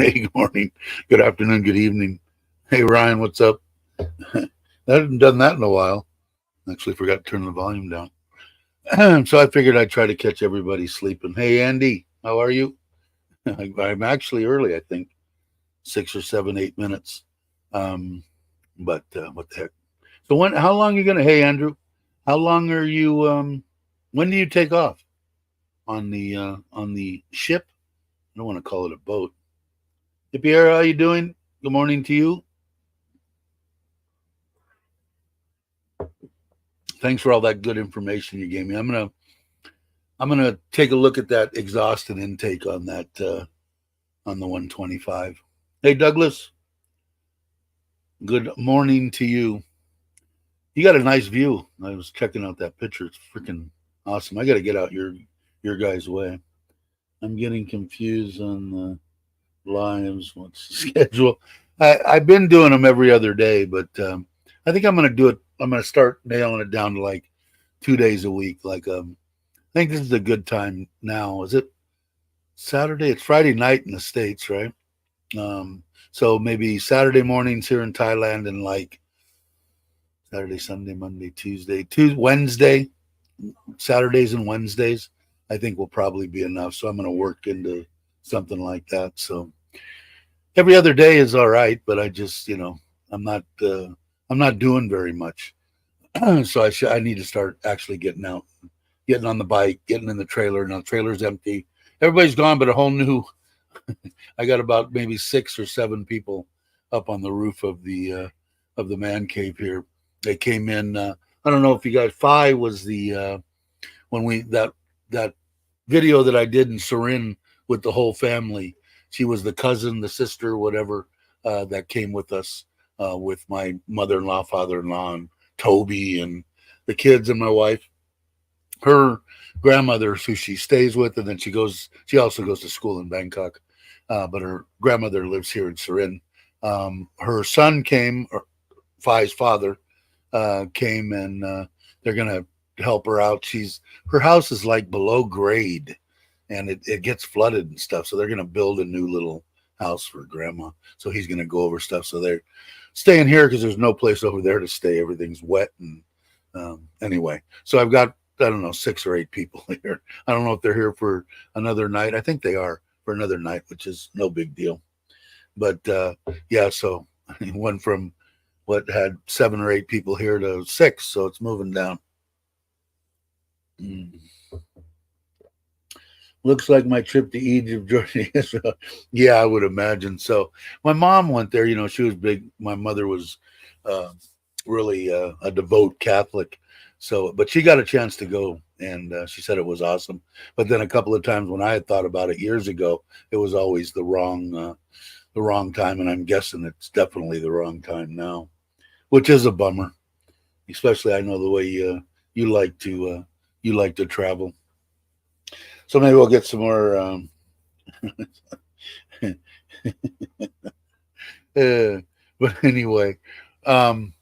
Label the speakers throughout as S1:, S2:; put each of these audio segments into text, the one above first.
S1: Hey, good morning, good afternoon, good evening. Hey, Ryan, what's up? I haven't done that in a while. Actually, forgot to turn the volume down. So I figured I'd try to catch everybody sleeping. Hey, Andy, how are you? I'm actually early, I think, 6 or 7, 8 minutes. Um, but what the heck? So when? How long are you gonna? Hey, Andrew, how long are you? When do you take off on the ship? I don't want to call it a boat. Hey, Pierre, how you doing? Good morning to you. Thanks for all that good information you gave me. I'm gonna take a look at that exhaust and intake on that on the 125. Hey, Douglas, good morning to you. You got a nice view. I was checking out that picture. It's freaking awesome. I got to get out your guys' way. I'm getting confused on the lives. What's the schedule? I've been doing them every other day, but I think I'm gonna do it. I'm gonna start nailing it down to like 2 days a week. I think this is a good time now. Is it Saturday? It's Friday night in the States, right? So maybe Saturday mornings here in Thailand and like Saturday, Sunday, Monday, Tuesday, Wednesday, Saturdays and Wednesdays, I think will probably be enough. So I'm going to work into something like that. So every other day is all right, but I just, I'm not, I'm not doing very much. So I need to start actually getting out, getting on the bike, getting in the trailer. Now the trailer's empty. Everybody's gone, but a whole new. I got about maybe 6 or 7 people up on the roof of the man cave here. They came in. I don't know if you guys. Phi was the when we that video that I did in Surin with the whole family. She was the cousin, the sister, whatever that came with us with my mother-in-law, father-in-law, and Toby and the kids and my wife. Her grandmother, who she stays with, and then she goes. She also goes to school in Bangkok, but her grandmother lives here in Surin. Her son came, or Phi's father came, and they're gonna help her out. Her house is like below grade, and it gets flooded and stuff. So they're gonna build a new little house for grandma. So he's gonna go over stuff. So they're staying here because there's no place over there to stay. Everything's wet and anyway. So I've got I don't know 6 or 8 people here. I don't know if they're here for another night. I think they are for another night, which is no big deal. But yeah, so I went from what had 7 or 8 people here to 6, so it's moving down. Mm. Looks like my trip to Egypt, Jordan. Yeah, I would imagine. So my mom went there. She was big. My mother was uh, really a devout Catholic. So, but she got a chance to go, and she said it was awesome. But then a couple of times when I had thought about it years ago, it was always the wrong time, and I'm guessing it's definitely the wrong time now, which is a bummer. Especially, I know the way you like to travel. So maybe we'll get some more. But anyway, um,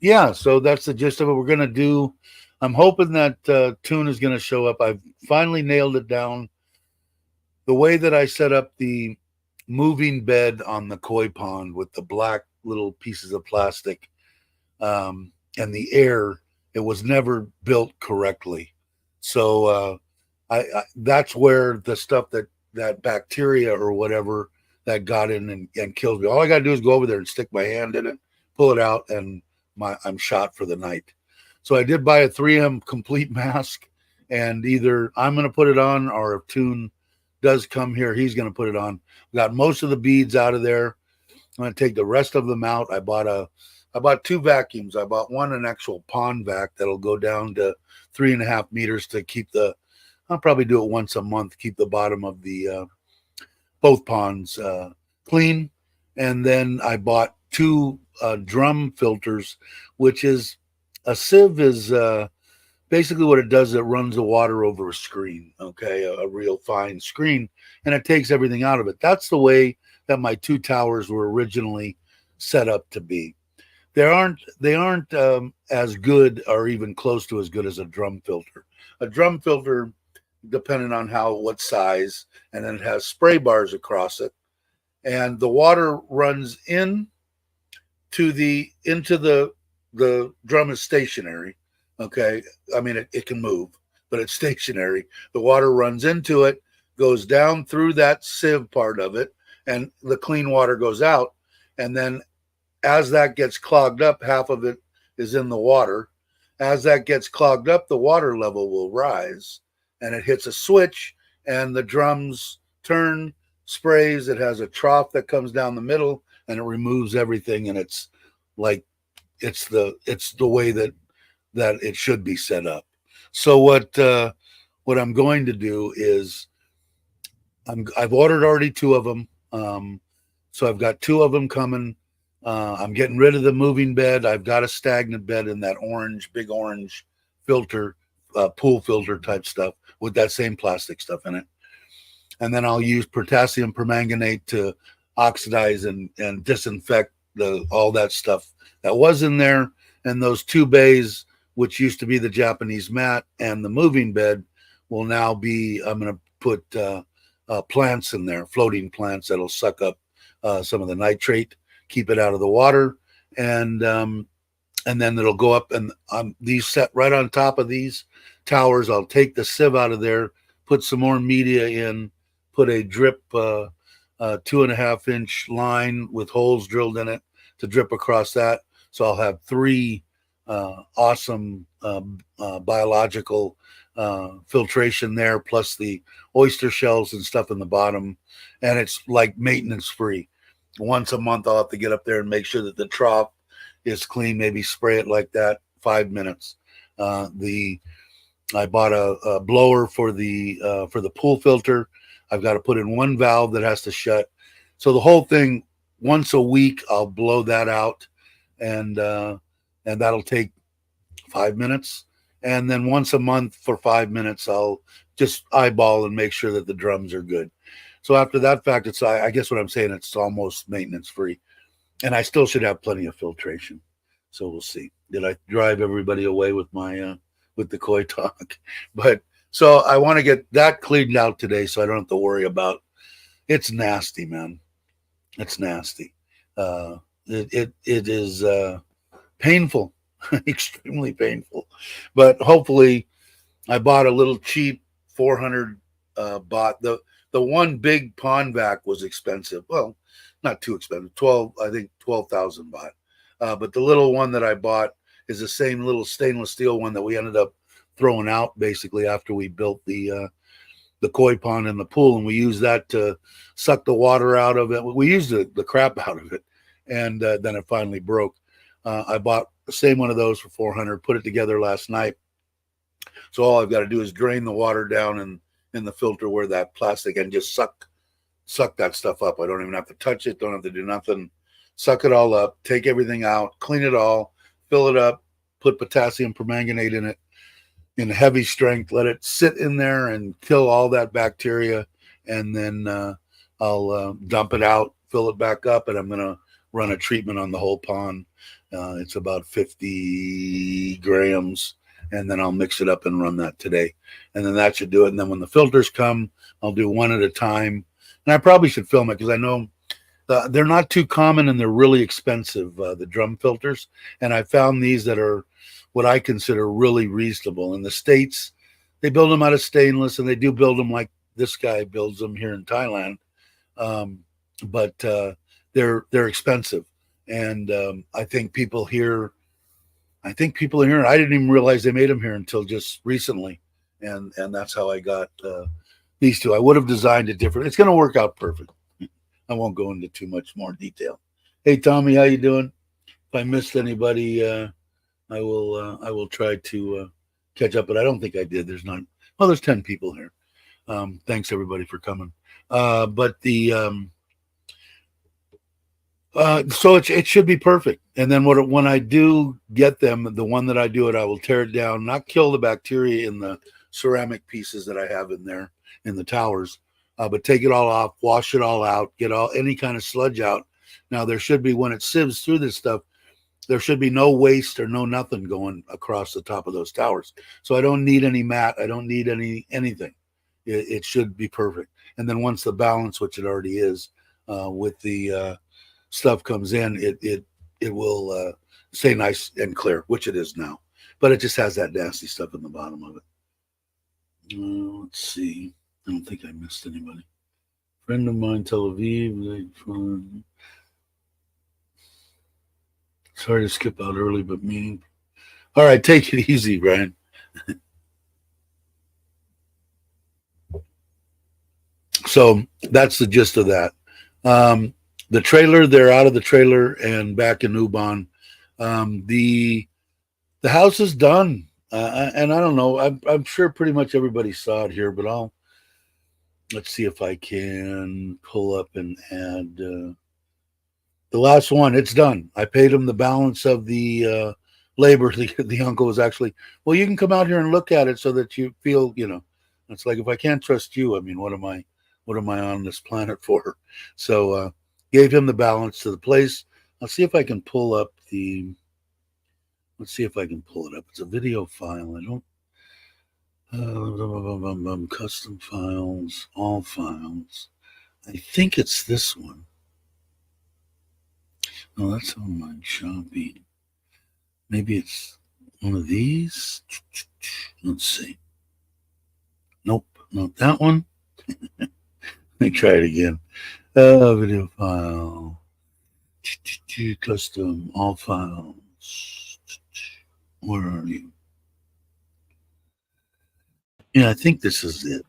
S1: yeah. So that's the gist of it. We're gonna do. I'm hoping that tune is gonna show up. I've finally nailed it down. The way that I set up the moving bed on the koi pond with the black little pieces of plastic and the air, it was never built correctly. So I that's where the stuff that bacteria or whatever that got in and kills me. All I got to do is go over there and stick my hand in it, pull it out, and I'm shot for the night. So I did buy a 3M complete mask, and either I'm going to put it on, or if Tune does come here, he's going to put it on. Got most of the beads out of there. I'm going to take the rest of them out. I bought 2 vacuums. I bought one an actual pond vac that'll go down to 3.5 meters to keep the. I'll probably do it once a month, keep the bottom of the both ponds clean. And then I bought 2 drum filters, which is a sieve is basically what it does. It runs the water over a screen, okay, a real fine screen, and it takes everything out of it. That's the way that my 2 towers were originally set up to be. They aren't as good or even close to as good as a drum filter. A drum filter, depending on what size, and then it has spray bars across it, and the water runs into the drum is stationary. Okay, I mean it can move, but it's stationary. The water runs into it, goes down through that sieve part of it, and the clean water goes out. And then as that gets clogged up, half of it is in the water. As that gets clogged up, the water level will rise, and it hits a switch, and the drums turn, sprays. It has a trough that comes down the middle, and it removes everything. And it's like it's the way that it should be set up. So what I'm going to do is I've ordered already 2 of them. So I've got 2 of them coming. I'm getting rid of the moving bed. I've got a stagnant bed in that big orange filter, pool filter type stuff with that same plastic stuff in it. And then I'll use potassium permanganate to oxidize and disinfect all that stuff that was in there. And those 2 bays, which used to be the Japanese mat and the moving bed, will now be, I'm going to put plants in there, floating plants that'll suck up some of the nitrate, keep it out of the water, and then it'll go up. And these set right on top of these towers. I'll take the sieve out of there, put some more media in, put a drip 2.5-inch line with holes drilled in it to drip across that. So I'll have 3 awesome biological filtration there, plus the oyster shells and stuff in the bottom. And it's like maintenance free. Once a month, I'll have to get up there and make sure that the trough is clean, maybe spray it like that, 5 minutes. I bought a blower for the pool filter. I've got to put in 1 valve that has to shut. So the whole thing, once a week, I'll blow that out, and that'll take 5 minutes. And then once a month for 5 minutes, I'll just eyeball and make sure that the drums are good. So after that fact, I guess what I'm saying, it's almost maintenance free, and I still should have plenty of filtration. So we'll see. Did I drive everybody away with my with the koi talk? But so I want to get that cleaned out today, so I don't have to worry about. It's nasty, man. It's nasty. It is painful, extremely painful. But hopefully, I bought a little cheap 400 baht. The one big pond vac was expensive. Well, not too expensive. 12,000 baht. But the little one that I bought is the same little stainless steel one that we ended up throwing out basically after we built the koi pond in the pool, and we used that to suck the water out of it. We used the crap out of it, and then it finally broke. I bought the same one of those for 400, put it together last night. So all I've got to do is drain the water down in the filter where that plastic, and just suck that stuff up. I don't even have to touch it, don't have to do nothing. Suck it all up, take everything out, clean it all, fill it up, put potassium permanganate in it in heavy strength, let it sit in there and kill all that bacteria, and then I'll dump it out, fill it back up, and I'm going to run a treatment on the whole pond. It's about 50 grams, and then I'll mix it up and run that today. And then that should do it. And then when the filters come, I'll do one at a time. And I probably should film it because I know they're not too common and they're really expensive, the drum filters. And I found these that are what I consider really reasonable. In the States, they build them out of stainless, and they do build them like this guy builds them here in Thailand. But they're expensive. And I think people here, I didn't even realize they made them here until just recently. And that's how I got these 2. I would have designed it different. It's going to work out perfect. I won't go into too much more detail. Hey, Tommy, how you doing? If I missed anybody, I will try to catch up, but I don't think I did. There's 10 people here. Thanks everybody for coming. So it should be perfect. And then when I do get them, the one that I do it, I will tear it down, not kill the bacteria in the ceramic pieces that I have in there in the towers, but take it all off, wash it all out, get any kind of sludge out. Now there should be, when it sieves through this stuff, there should be no waste or no nothing going across the top of those towers. So I don't need any mat. I don't need anything. It should be perfect. And then once the balance, which it already is, with the stuff comes in, it will stay nice and clear, which it is now. But it just has that nasty stuff in the bottom of it. Let's see. I don't think I missed anybody. Friend of mine, Tel Aviv. Sorry to skip out early, but meeting. All right, take it easy, Brian. So that's the gist of that. The trailer, they're out of the trailer and back in Ubon. The house is done, and I don't know. I'm sure pretty much everybody saw it here, but let's see if I can pull up and add the last one. It's done. I paid him the balance of the labor. The uncle was actually, well, you can come out here and look at it so that you feel, it's like, if I can't trust you, I mean, what am I on this planet for? So gave him the balance to the place. I'll see if I can pull up let's see if I can pull it up. It's a video file. I don't, custom files, all files. I think it's this one. Oh, that's online shopping. Maybe it's one of these. Let's see. Nope, not that one. Let me try it again. Video file. Custom, all files. Where are you? Yeah, I think this is it.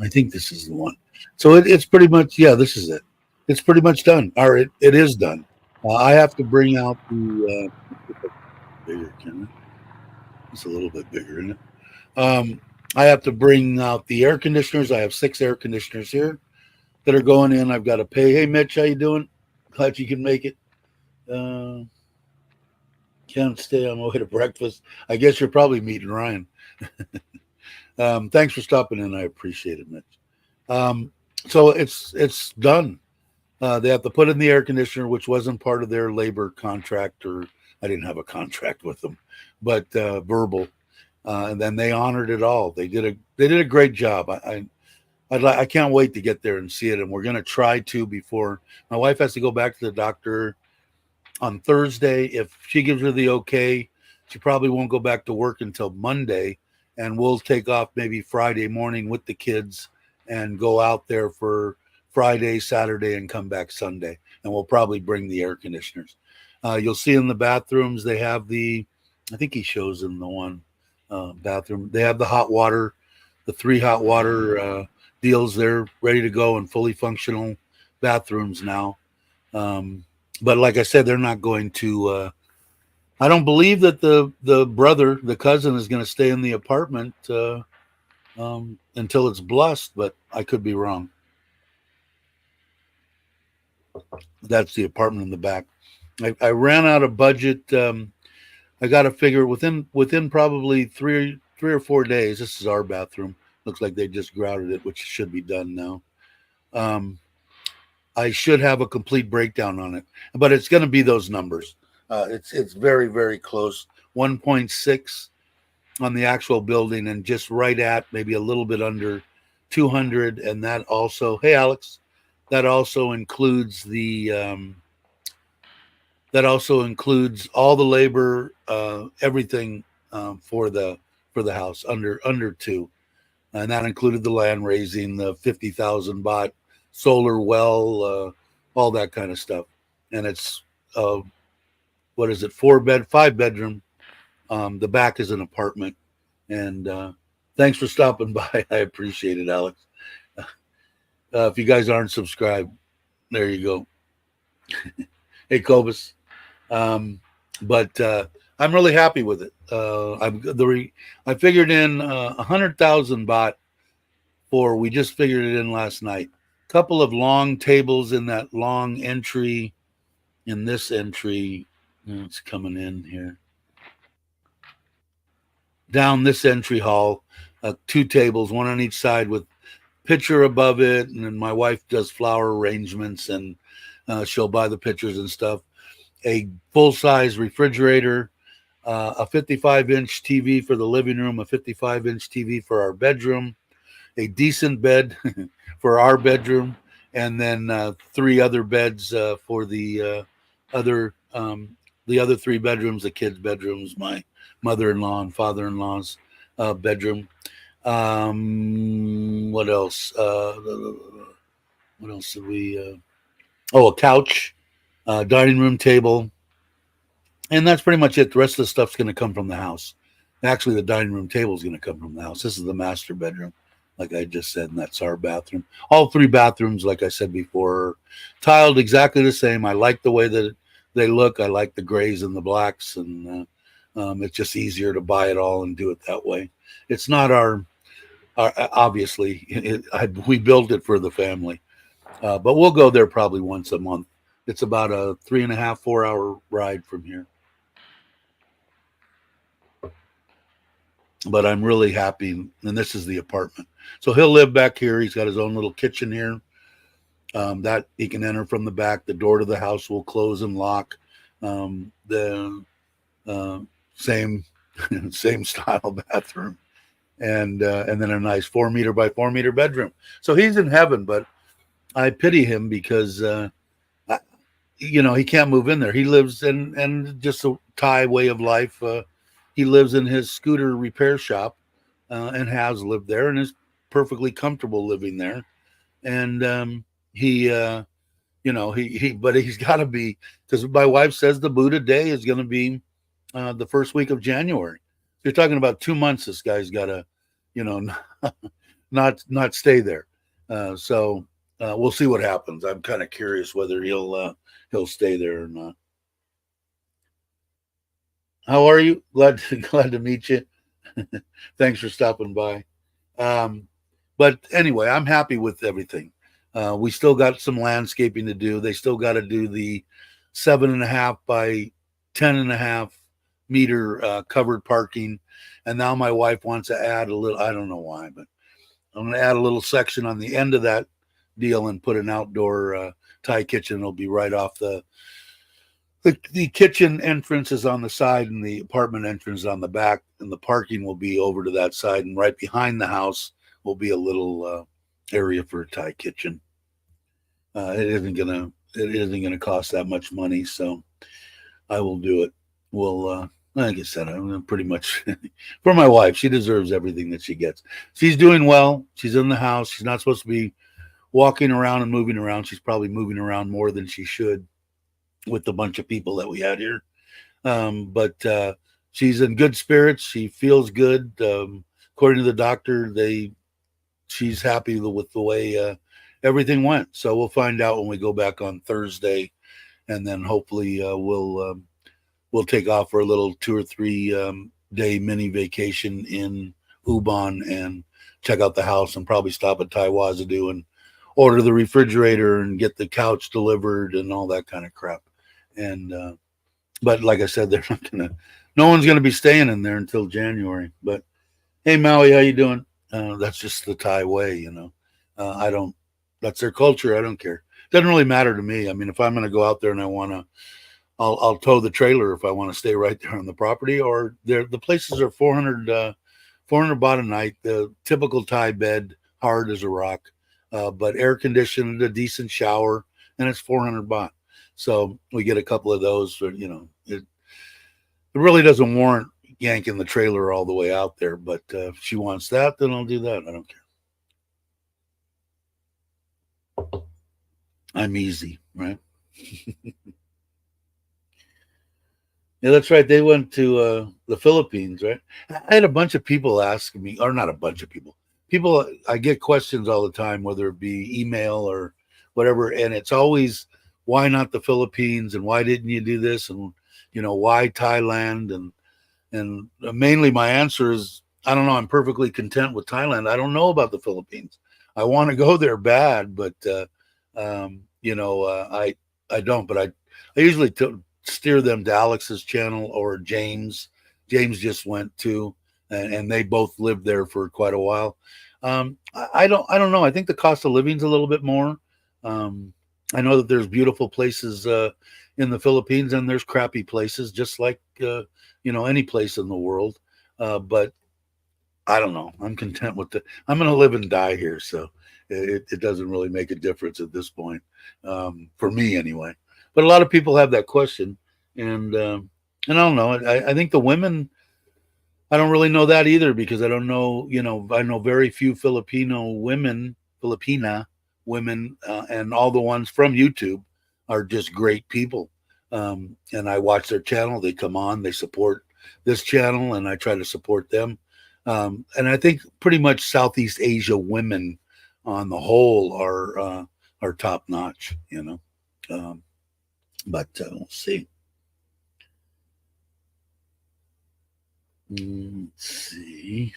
S1: I think this is the one. So it's pretty much, yeah, this is it. It's pretty much done. Or it is done. I have to bring out the bigger, can I? It's a little bit bigger, isn't it? I have to bring out the air conditioners. I have 6 air conditioners here that are going in. I've got to pay. Hey, Mitch, how you doing? Glad you can make it. Can't stay on my way to breakfast. I guess you're probably meeting Ryan. Thanks for stopping in. I appreciate it, Mitch. So it's done. They have to put in the air conditioner, which wasn't part of their labor contract, or I didn't have a contract with them, but verbal. And then they honored it all. They did a great job. I can't wait to get there and see it. And we're going to try to before my wife has to go back to the doctor on Thursday. If she gives her the okay, she probably won't go back to work until Monday, and we'll take off maybe Friday morning with the kids and go out there for Friday, Saturday, and come back Sunday. And we'll probably bring the air conditioners. You'll see in the bathrooms, they have I think he shows in the one bathroom, they have the hot water, the 3 hot water deals. They're ready to go and fully functional bathrooms now. But like I said, they're not going to, I don't believe that the cousin is going to stay in the apartment until it's blessed, but I could be wrong. That's the apartment in the back. I ran out of budget. I got to figure within probably three or 4 days. This is our bathroom. Looks like they just grouted it, which should be done now. I should have a complete breakdown on it, but it's going to be those numbers. It's very, very close. 1.6 on the actual building, and just right at maybe a little bit under 200. And that also, hey Alex, that also includes all the labor, everything for the house under 2, and that included the land raising, the 50,000 baht solar well, all that kind of stuff. And it's what is it, 5 bedroom. The back is an apartment. And thanks for stopping by. I appreciate it, Alex. If you guys aren't subscribed, there you go. Hey, Cobus. But I'm really happy with it. I figured in 100,000 baht we just figured it in last night. Couple of long tables in that long entry. In this entry, it's coming in here. Down this entry hall, 2 tables, one on each side with picture above it. And then my wife does flower arrangements, and she'll buy the pictures and stuff. A full-size refrigerator, a 55-inch TV for the living room, a 55-inch TV for our bedroom, a decent bed for our bedroom, and then 3 other beds for other the other 3 bedrooms, the kids' bedrooms, my mother-in-law and father-in-law's bedroom. What else? What else did we? Oh, a couch, dining room table, and that's pretty much it. The rest of the stuff's going to come from the house. Actually, the dining room table is going to come from the house. This is the master bedroom, like I just said, and that's our bathroom. All 3 bathrooms, like I said before, are tiled exactly the same. I like the way that they look. I like the grays and the blacks, and it's just easier to buy it all and do it that way. It's not our obviously, we built it for the family, but we'll go there probably once a month. It's about a 3.5, 4 hour ride from here. But I'm really happy. And this is the apartment. So he'll live back here. He's got his own little kitchen here that he can enter from the back. The door to the house will close and lock. The same same style bathroom, and then a nice 4 meter by 4 meter bedroom. So he's in heaven, but I pity him because he can't move in there. He lives in and just a Thai way of life. He lives in his scooter repair shop and has lived there and is perfectly comfortable living there. And but he's got to be, because my wife says the Buddha day is going to be the first week of January. So you're talking about 2 months. This guy's got to, not stay there. So we'll see what happens. I'm kind of curious whether he'll stay there or not. How are you? Glad to meet you. Thanks for stopping by. But anyway, I'm happy with everything. We still got some landscaping to do. They still got to do the 7.5 by 10.5 meter covered parking. And now my wife wants to add a little, I don't know why, but I'm going to add a little section on the end of that deal and put an outdoor Thai kitchen. It'll be right off the kitchen entrance is on the side and the apartment entrance is on the back, and the parking will be over to that side, and right behind the house will be a little area for a Thai kitchen. It isn't gonna cost that much money, so I will do it. Well, like I said, I'm pretty much for my wife. She deserves everything that she gets. She's doing well. She's in the house. She's not supposed to be walking around and moving around. She's probably moving around more than she should with the bunch of people that we had here. But she's in good spirits. She feels good. According to the doctor, she's happy with the way everything went. So we'll find out when we go back on Thursday, and then hopefully we'll take off for a little 2 or 3 day mini vacation in Ubon and check out the house, and probably stop at Taiwazadu and order the refrigerator and get the couch delivered and all that kind of crap. And but like I said, no one's gonna be staying in there until January. But hey, Maui, how you doing? That's just the Thai way, I don't. That's their culture. I don't care. Doesn't really matter to me. I mean, if I'm gonna go out there and I'll tow the trailer if I want to stay right there on the property. Or the places are 400 baht a night. The typical Thai bed, hard as a rock, but air conditioned, a decent shower, and it's 400 baht. So we get a couple of those. It really doesn't warrant yanking the trailer all the way out there. But if she wants that, then I'll do that. I don't care. I'm easy, right? Yeah, that's right. They went to the Philippines, right? I had a bunch of people asking me, or not a bunch of people. I get questions all the time, whether it be email or whatever, and it's always, why not the Philippines, and why didn't you do this, and why Thailand, and mainly my answer is, I don't know. I'm perfectly content with Thailand. I don't know about the Philippines. I want to go there bad, but I don't. But I usually steer them to Alex's channel or James. James just went to, and they both lived there for quite a while. I don't know. I think the cost of living is a little bit more. I know that there's beautiful places in the Philippines, and there's crappy places, just like any place in the world. But I don't know. I'm content with I'm going to live and die here, so it doesn't really make a difference at this point, for me anyway. But a lot of people have that question, and I don't know. I think the women. I don't really know that either because I don't know. I know very few Filipina women, and all the ones from YouTube are just great people. And I watch their channel. They come on. They support this channel, and I try to support them. And I think pretty much Southeast Asia women, on the whole, are top notch. But we'll see. Let's see.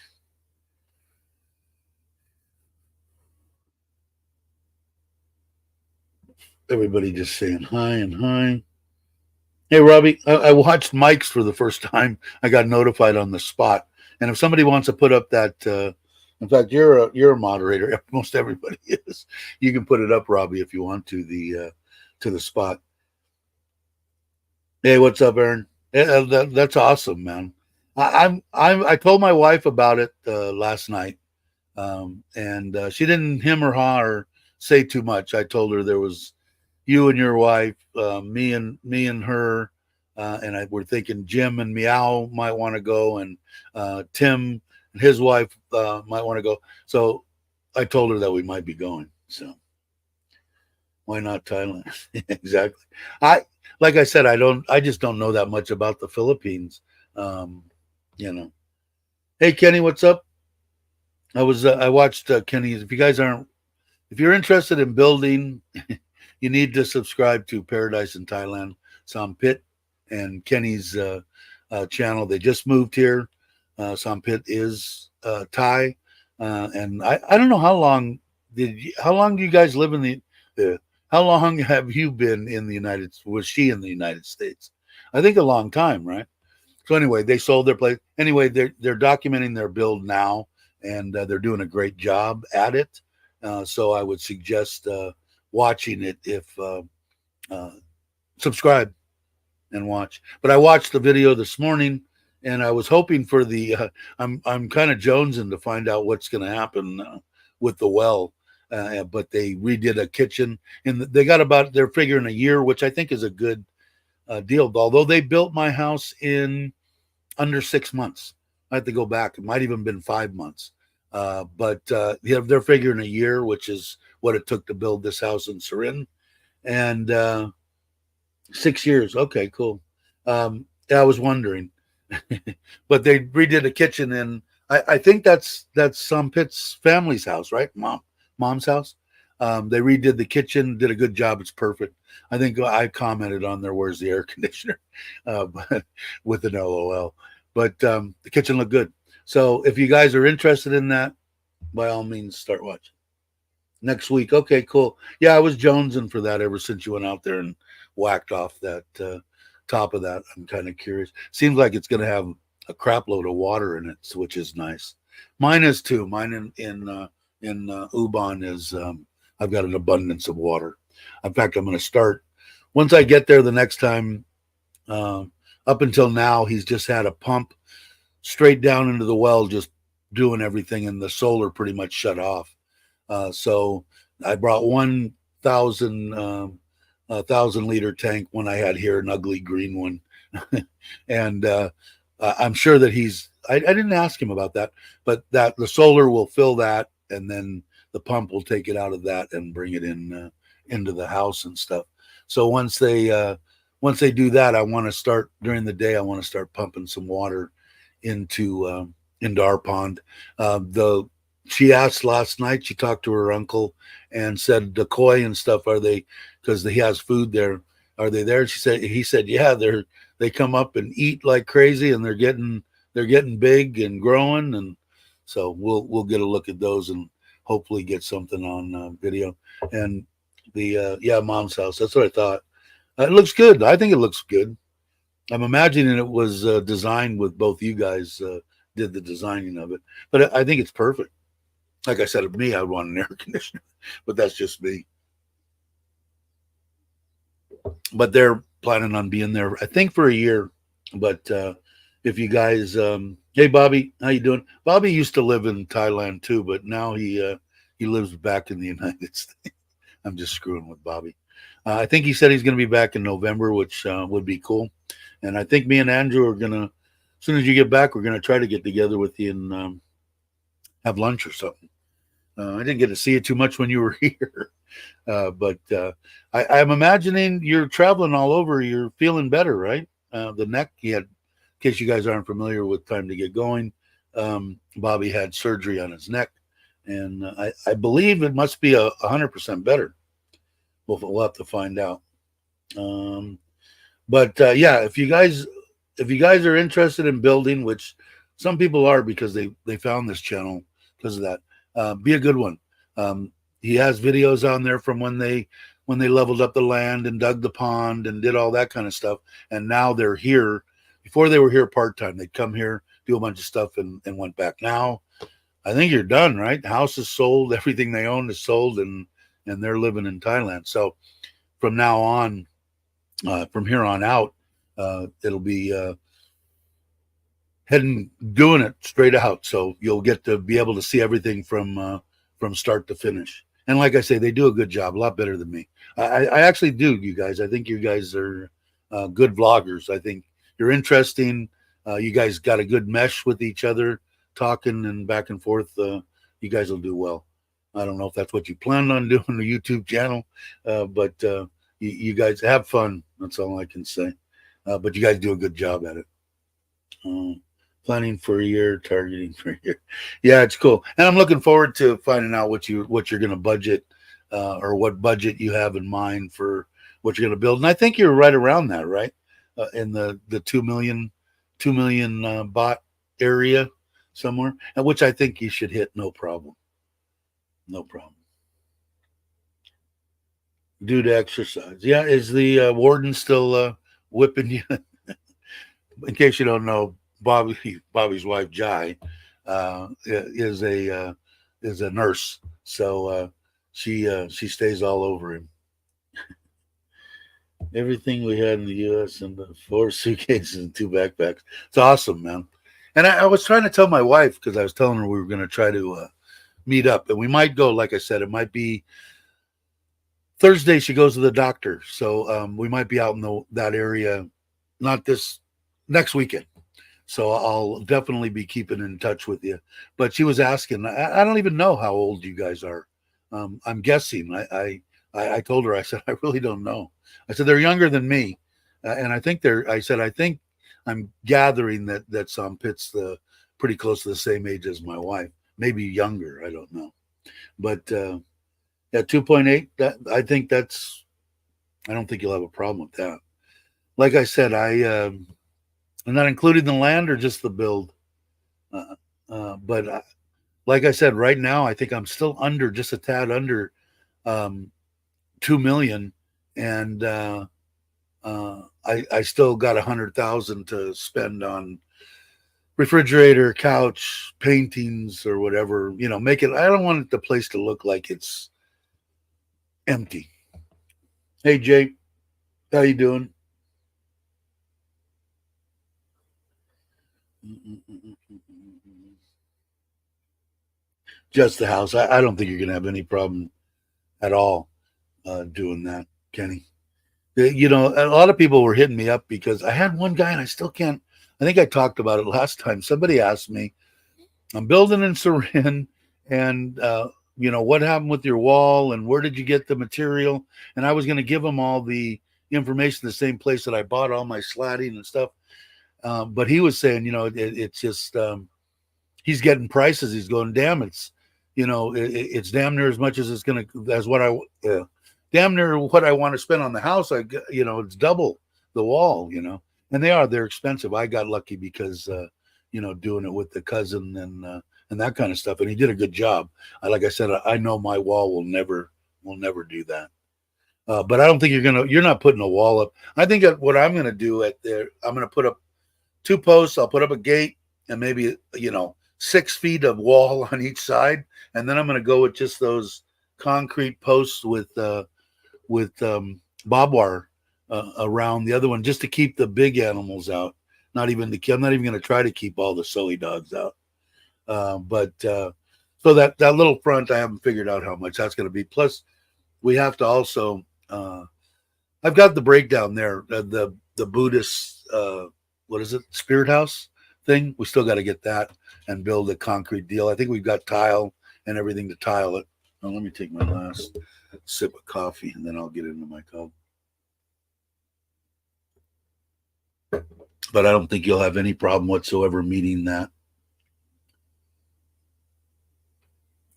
S1: Everybody just saying hi and hi. Hey, Robbie, I watched Mike's for the first time. I got notified on the spot. And if somebody wants to put up that, in fact, you're a moderator. Most everybody is. You can put it up, Robbie, if you want to the spot. Hey, what's up, Aaron? Yeah, that's awesome, man. I told my wife about it last night, and she didn't him or ha or say too much. I told her there was you and your wife, me and her, and we're thinking Jim and Meow might want to go, and Tim and his wife might want to go. So I told her that we might be going. So why not Thailand? Exactly. I like I said, I just don't know that much about the Philippines. Um, you know. Hey Kenny, what's up? I watched Kenny's. If you're interested in building, you need to subscribe to Paradise in Thailand, Sampit, and Kenny's channel. They just moved here. Sampit is Thai, and I don't know how long do you guys live in how long have you been in the was she in the United States? I think a long time, right? So anyway, they sold their place. Anyway, they're documenting their build now, and they're doing a great job at it. So I would suggest watching it if uh, subscribe and watch. But I watched the video this morning, and I was hoping for the. I'm kind of jonesing to find out what's going to happen with the well. But they redid a kitchen, and they got they're figuring a year, which I think is a good deal. Although they built my house in under 6 months, I had to go back. It might even been 5 months. But they're figuring a year, which is what it took to build this house in Surin, and 6 years. Okay, cool. Yeah, I was wondering, but they redid a kitchen, and I think that's Pitt's family's house, right? Mom's house. They redid the kitchen, did a good job. It's perfect. I think I commented on there, where's the air conditioner, but, with an LOL. But the kitchen looked good. So if you guys are interested in that, by all means, start watching. Next week. Okay, cool. Yeah, I was jonesing for that ever since you went out there and whacked off that top of that. I'm kind of curious. Seems like it's going to have a crap load of water in it, which is nice. Mine is too. Mine in Ubon is I've got an abundance of water. In fact, I'm going to start once I get there the next time. Up until now, he's just had a pump straight down into the well, just doing everything, and the solar pretty much shut off. So I brought 1,000 liter tank when I had here, an ugly green one, and I'm sure that I didn't ask him about that, but that the solar will fill that, and then the pump will take it out of that and bring it in into the house and stuff. So once they do that, I want to start during the day. I want to start pumping some water into our pond. She asked last night. She talked to her uncle and said the koi and stuff, are they, because he has food there, are they there? He said yeah, they come up and eat like crazy, and they're getting big and growing, and so we'll get a look at those and hopefully get something on video. And the mom's house, that's what I thought. It looks good. I think it looks good. I'm imagining it was designed with both you guys did the designing of it, but I think it's perfect. Like I said, of me, I'd want an air conditioner, but that's just me. But they're planning on being there, I think, for a year. But if you guys, hey Bobby, how you doing? Bobby used to live in Thailand too, but now he lives back in the United States. I'm just screwing with Bobby. I think he said he's going to be back in November, which would be cool. And I think me and Andrew are gonna, as soon as you get back, we're gonna try to get together with you and have lunch or something. I didn't get to see you too much when you were here, but I'm imagining you're traveling all over. You're feeling better, right? The neck, he had, in case you guys aren't familiar with Time to Get Going, Bobby had surgery on his neck, and I believe it must be 100% better. We'll have to find out. But yeah, if you guys are interested in building, which some people are because they found this channel because of that, be a good one. He has videos on there from when they leveled up the land and dug the pond and did all that kind of stuff, and now they're here. Before they were here part time, they'd come here, do a bunch of stuff, and went back. Now I think you're done, right? The house is sold, everything they own is sold, and they're living in Thailand. So from now on, from here on out, it'll be heading doing it straight out. So you'll get to be able to see everything from start to finish. And like I say, they do a good job, a lot better than me. I actually do, you guys. I think you guys are good vloggers. I think you're interesting. You guys got a good mesh with each other, talking and back and forth. You guys will do well. I don't know if that's what you planned on doing, the YouTube channel, but you guys have fun. That's all I can say. But you guys do a good job at it. Planning for a year, targeting for a year. Yeah, it's cool. And I'm looking forward to finding out what you're going to budget, or what budget you have in mind for what you're going to build. And I think you're right around that, right? In the 2 million baht area somewhere, and which I think you should hit, no problem. No problem. Do to exercise. Yeah, is the warden still whipping you? In case you don't know, Bobby's wife Jai is a nurse, so she stays all over him. Everything we had in the U.S. and the 4 suitcases and 2 backpacks. It's awesome, man. And I was trying to tell my wife, because I was telling her we were going to try to meet up, and we might go. Like I said, it might be Thursday. She goes to the doctor, so we might be out in that area, not this next weekend. So I'll definitely be keeping in touch with you. But she was asking, I don't even know how old you guys are. I'm guessing. I told her, I said, I really don't know. I said, they're younger than me. And I think I think I'm gathering that Sampit's pretty close to the same age as my wife, maybe younger. I don't know. But at 2.8, I think I don't think you'll have a problem with that. Like I said, I'm not including the land or just the build. But like I said, right now, I think I'm still under, just a tad under 2 million. And I still got 100,000 to spend on refrigerator, couch, paintings, or whatever. Make it. I don't want the place to look like it's empty. Hey Jay, how you doing? Just the house. I don't think you're going to have any problem at all doing that, Kenny. A lot of people were hitting me up because I had one guy, and I still can't. I think I talked about it last time. Somebody asked me, I'm building in Surin, and what happened with your wall, and where did you get the material? And I was going to give them all the information, the same place that I bought all my slatting and stuff. But he was saying, it's just he's getting prices. He's going, damn, it's damn near as much as it's going to, as what damn near what I want to spend on the house. It's double the wall, and they're expensive. I got lucky because, doing it with the cousin and that kind of stuff. And he did a good job. Like I said, I know my wall will never do that. But I don't think you're not putting a wall up. I think that what I'm going to do I'm going to put up 2 posts. I'll put up a gate and maybe, 6 feet of wall on each side. And then I'm going to go with just those concrete posts with barbed wire around the other one, just to keep the big animals out. Not even I'm not even going to try to keep all the silly dogs out. So that little front, I haven't figured out how much that's going to be. Plus, we have to also. I've got the breakdown there. The Buddhist, what is it, spirit house thing? We still got to get that and build a concrete deal. I think we've got tile and everything to tile it. Now, let me take my last sip of coffee and then I'll get into my cup. But I don't think you'll have any problem whatsoever meeting that.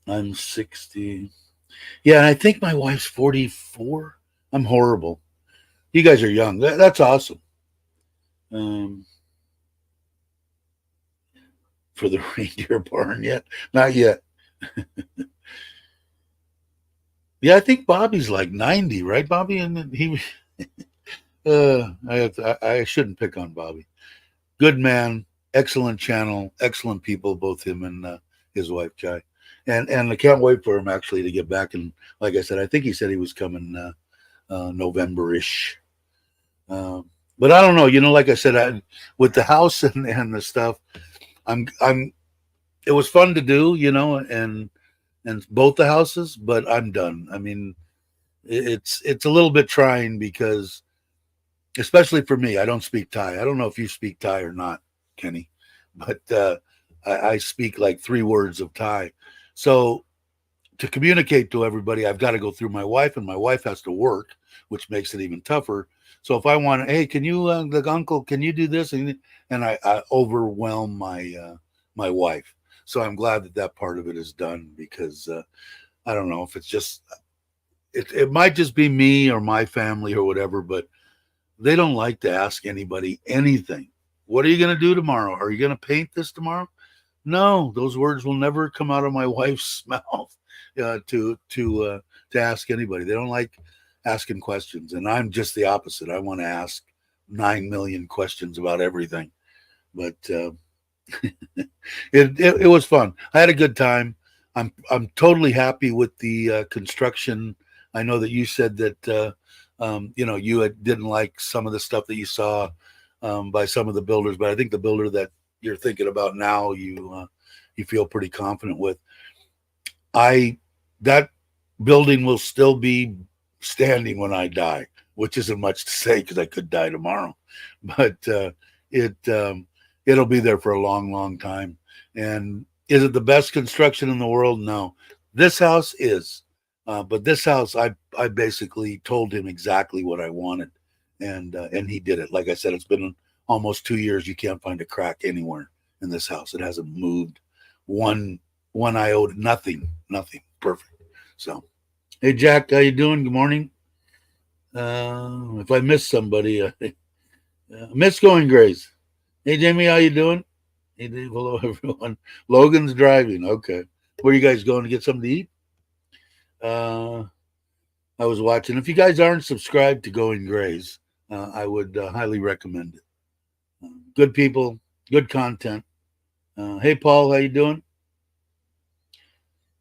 S1: I'm 60. Yeah, and I think my wife's 44. I'm horrible. You guys are young. That's awesome. For the reindeer barn yet? Not yet. Yeah, I think Bobby's like 90, right, Bobby? And he, I shouldn't pick on Bobby. Good man, excellent channel, excellent people, both him and his wife Jai, and I can't wait for him actually to get back. And like I said, I think he said he was coming November-ish. But I don't know. Like I said, with the house and the stuff, it was fun to do, and both the houses, but I'm done. I mean, it's a little bit trying because, especially for me, I don't speak Thai. I don't know if you speak Thai or not, Kenny, but I speak like 3 words of Thai. So to communicate to everybody, I've got to go through my wife, and my wife has to work, which makes it even tougher. So if I want, hey, can you, the uncle, can you do this? And I overwhelm my wife. So I'm glad that part of it is done because I don't know if it's just, it might just be me or my family or whatever, but they don't like to ask anybody anything. What are you going to do tomorrow? Are you going to paint this tomorrow? No, those words will never come out of my wife's mouth to ask anybody. They don't like asking questions, and I'm just the opposite. I want to ask 9 million questions about everything, but it was fun. I had a good time. I'm totally happy with the construction. I know that you said that you didn't like some of the stuff that you saw by some of the builders, but I think the builder that you're thinking about now, you feel pretty confident with. That building will still be standing when I die, which isn't much to say because I could die tomorrow, but it'll be there for a long, long time. And is it the best construction in the world? No. This house is, but this house, I basically told him exactly what I wanted, and he did it. Like I said, it's been almost 2 years. You can't find a crack anywhere in this house. It hasn't moved one iota, nothing. Perfect. So, hey Jack, how you doing? Good morning. If I missed somebody, miss going Grace. Hey Jamie, how you doing? Hey Dave, hello everyone. Logan's driving. Okay, where are you guys going to get something to eat? I was watching. If you guys aren't subscribed to Going Grays, I would highly recommend it. Good people, good content. Hey Paul, how you doing?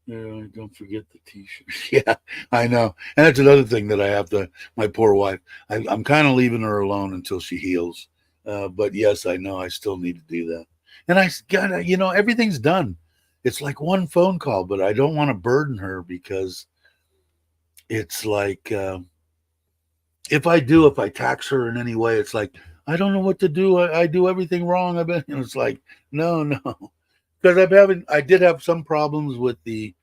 S1: Don't forget the t-shirt. Yeah, I know. And that's another thing that I have to, my poor wife, I'm kind of leaving her alone until she heals. But yes, I know I still need to do that. And I got to, everything's done. It's like one phone call, but I don't want to burden her because it's like, if I tax her in any way, it's like, I don't know what to do. I do everything wrong. It's like, no, because I did have some problems with the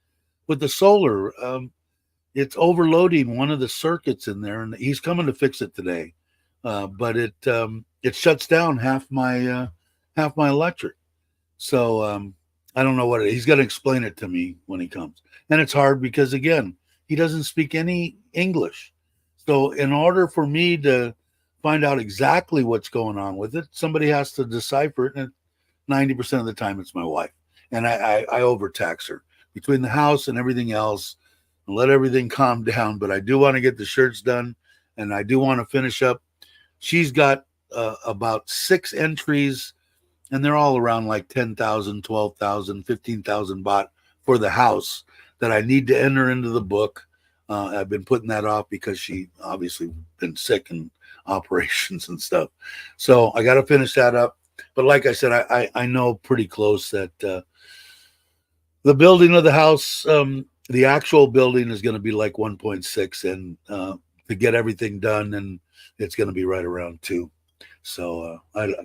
S1: solar. It's overloading one of the circuits in there, and he's coming to fix it today. But it shuts down half my electric. So I don't know he's got to explain it to me when he comes, and it's hard because again, he doesn't speak any English. So in order for me to find out exactly what's going on with it, somebody has to decipher it, and 90% of the time it's my wife, and I overtax her between the house and everything else and let everything calm down. But I do want to get the shirts done, and I do want to finish up. She's got about 6 entries, and they're all around like 10,000, 12,000, 15,000 baht for the house that I need to enter into the book. I've been putting that off because she obviously been sick and operations and stuff. So I got to finish that up. But like I said, I know pretty close that the building of the house, the actual building is going to be like 1.6, and to get everything done, and it's going to be right around 2. So,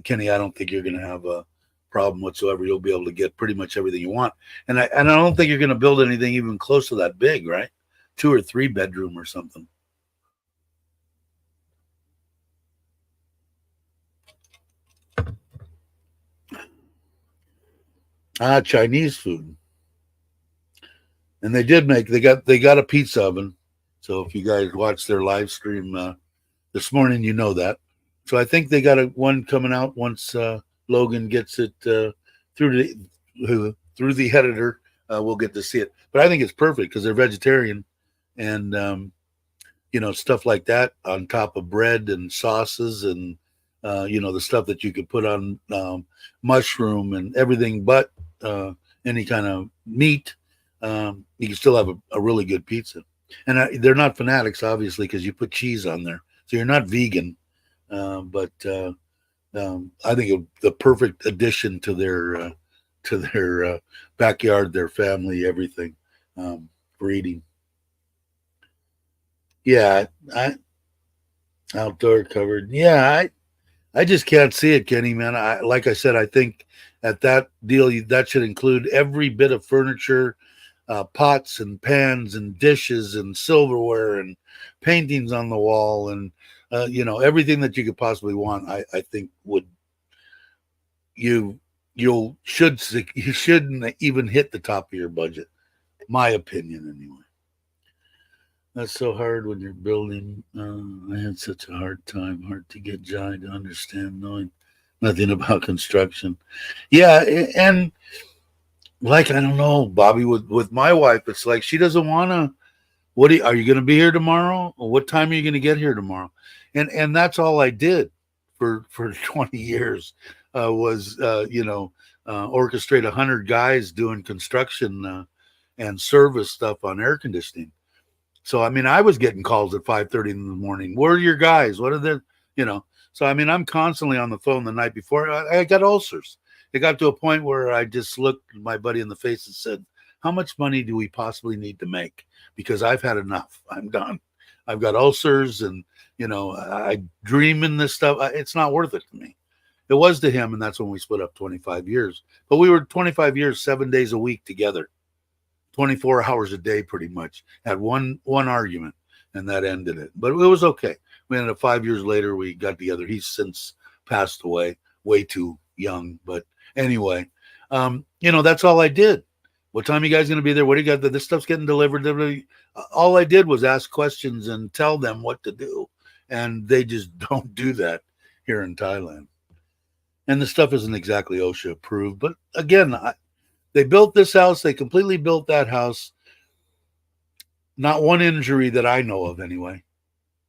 S1: Kenny, I don't think you're going to have a problem whatsoever. You'll be able to get pretty much everything you want, and I don't think you're going to build anything even close to that big, right? 2 or 3 bedroom or something. Chinese food. And they got a pizza oven. So if you guys watch their live stream this morning, you know that. So I think they got one coming out once Logan gets it through the editor. We'll get to see it. But I think it's perfect because they're vegetarian, and stuff like that on top of bread and sauces, and the stuff that you could put on mushroom and everything but any kind of meat. You can still have a really good pizza. And they're not fanatics, obviously, because you put cheese on there. So you're not vegan. But I think the perfect addition to their backyard, their family, everything, for eating. Yeah, outdoor covered. Yeah, I just can't see it, Kenny, man. Like I said, I think at that deal that should include every bit of furniture, pots and pans and dishes and silverware and paintings on the wall, and everything that you could possibly want. I think you shouldn't even hit the top of your budget. My opinion, anyway. That's so hard when you're building. I had such a hard to get Jai to understand, knowing nothing about construction. Yeah, and like I don't know, Bobby, with my wife, it's like she doesn't want to. Are you going to be here tomorrow? Or what time are you going to get here tomorrow? And that's all I did for 20 years was orchestrate 100 guys doing construction and service stuff on air conditioning. So I mean, I was getting calls at 5:30 in the morning. Where are your guys? What are they? So I mean, I'm constantly on the phone the night before. I got ulcers. It got to a point where I just looked my buddy in the face and said, "How much money do we possibly need to make? Because I've had enough. I'm done. I've got ulcers, and I dream in this stuff. It's not worth it to me." It was to him, and that's when we split up 25 years. But we were 25 years, 7 days a week together. 24 hours a day, pretty much. Had one argument, and that ended it. But it was okay. We ended up 5 years later. We got together. He's since passed away, way too young. But anyway, that's all I did. What time are you guys going to be there? What do you got? This stuff's getting delivered. All I did was ask questions and tell them what to do, and they just don't do that here in Thailand. And the stuff isn't exactly OSHA approved. But again, they built this house. They completely built that house. Not one injury that I know of, anyway.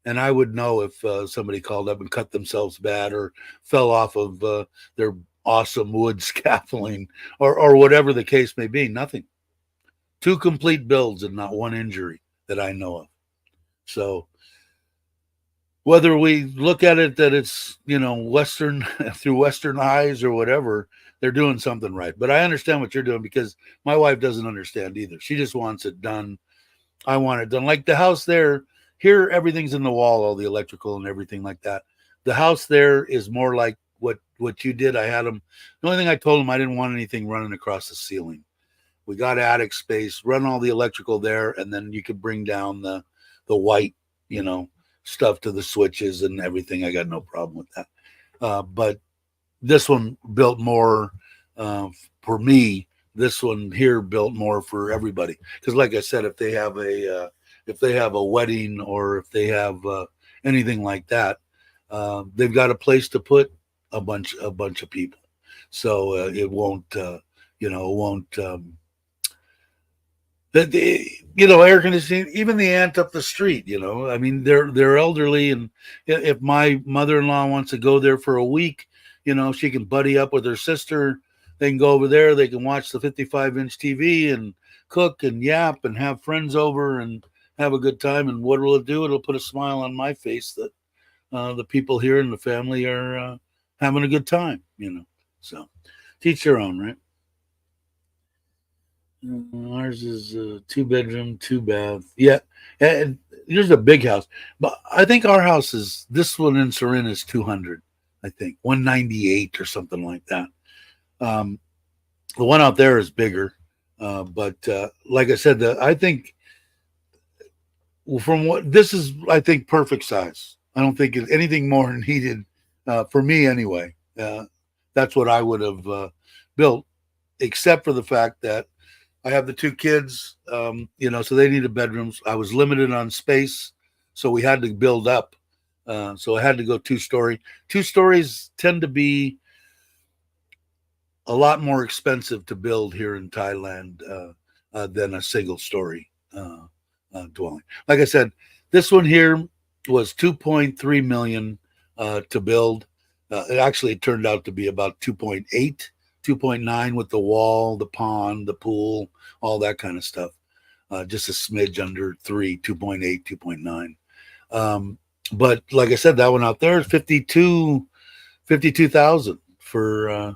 S1: And I would know if somebody called up and cut themselves bad or fell off of their awesome wood scaffolding or whatever the case may be. Nothing. 2 complete builds and not one injury that I know of. So whether we look at it that it's, Western through Western eyes or whatever, they're doing something right. But I understand what you're doing because my wife doesn't understand either. She just wants it done. I want it done. Like the house there, here everything's in the wall, all the electrical and everything like that. The house there is more like what you did. I had them. The only thing I told them, I didn't want anything running across the ceiling. We got attic space, run all the electrical there, and then you could bring down the white, stuff to the switches and everything. I got no problem with that. But this one built more for me. This one here built more for everybody. Because, like I said, if they have a wedding or if they have anything like that, they've got a place to put a bunch of people. So it won't, air conditioning, even the aunt up the street, I mean, they're elderly. And if my mother-in-law wants to go there for a week, she can buddy up with her sister. They can go over there. They can watch the 55-inch TV and cook and yap and have friends over and have a good time. And what will it do? It'll put a smile on my face that the people here in the family are having a good time, So teach their own, right? Ours is 2 bedroom, 2 bath. Yeah, and there's a big house, but I think our house is this one in Serin is 200. I think 198 or something like that. Um, the one out there is bigger, but like I said, I think from what this is, I think perfect size. I don't think it's anything more needed for me anyway. That's what I would have built, except for the fact that I have the 2 kids, so they needed bedrooms. I was limited on space, so we had to build up. So I had to go 2 story. 2 stories tend to be a lot more expensive to build here in Thailand than a single story dwelling. Like I said, this one here was 2.3 million to build. It turned out to be about 2.8, 2.9 with the wall, the pond, the pool, all that kind of stuff. Just a smidge under 3, 2.8, 2.9. But like I said, that one out there is 52,000 for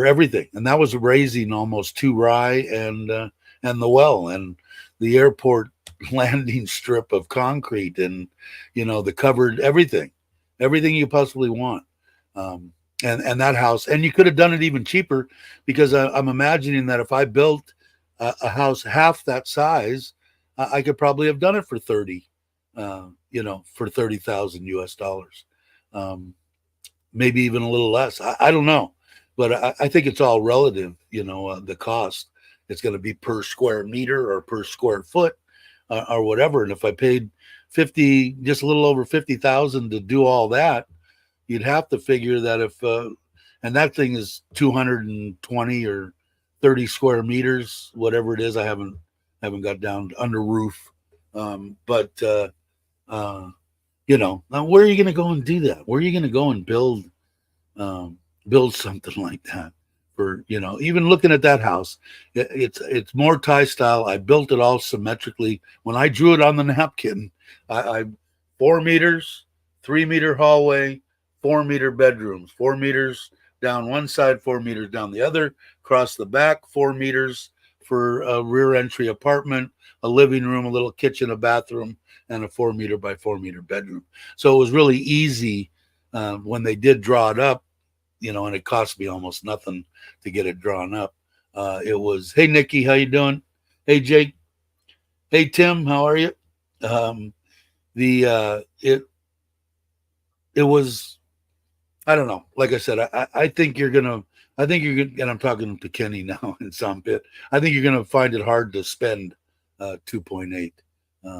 S1: everything, and that was raising almost 2 rai and the well and the airport landing strip of concrete and the covered everything you possibly want. And that house, and you could have done it even cheaper because I'm imagining that if I built a house half that size, I could probably have done it for 30, for 30,000 US dollars, maybe even a little less. I don't know, but I think it's all relative. The cost. It's going to be per square meter or per square foot or whatever. And if I paid just a little over 50,000 to do all that, you'd have to figure that and that thing is 220 or 30 square meters, whatever it is. I haven't got down under roof. But now where are you going to go and do that? Where are you going to go and build something like that? For even looking at that house, it's more Thai style. I built it all symmetrically. When I drew it on the napkin, I 4 meters, 3 meter hallway, 4 meter bedrooms, 4 meters down one side, 4 meters down the other, across the back, 4 meters for a rear entry apartment, a living room, a little kitchen, a bathroom, and a 4 meter by 4 meter bedroom. So it was really easy when they did draw it up, and it cost me almost nothing to get it drawn up. It was, hey, Nikki, how you doing? Hey, Jake. Hey, Tim, how are you? It was, I don't know. Like I said, I think you're gonna, and I'm talking to Kenny now in Sampit. I think you're gonna find it hard to spend 2.8.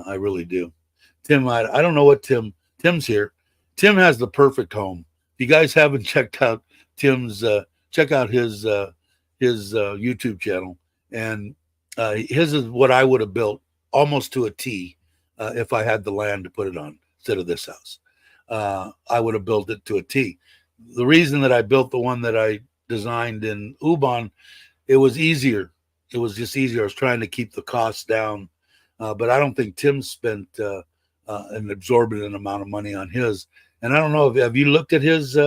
S1: I really do. Tim, I don't know what Tim's here. Tim has the perfect home. If you guys haven't checked out Tim's, check out his YouTube channel, and his is what I would have built almost to a T if I had the land to put it on instead of this house. I would have built it to a T. The reason that I built the one that I designed in Ubon, it was easier. It was just easier. I was trying to keep the costs down, but I don't think Tim spent an exorbitant amount of money on his. And I don't know, have you looked at his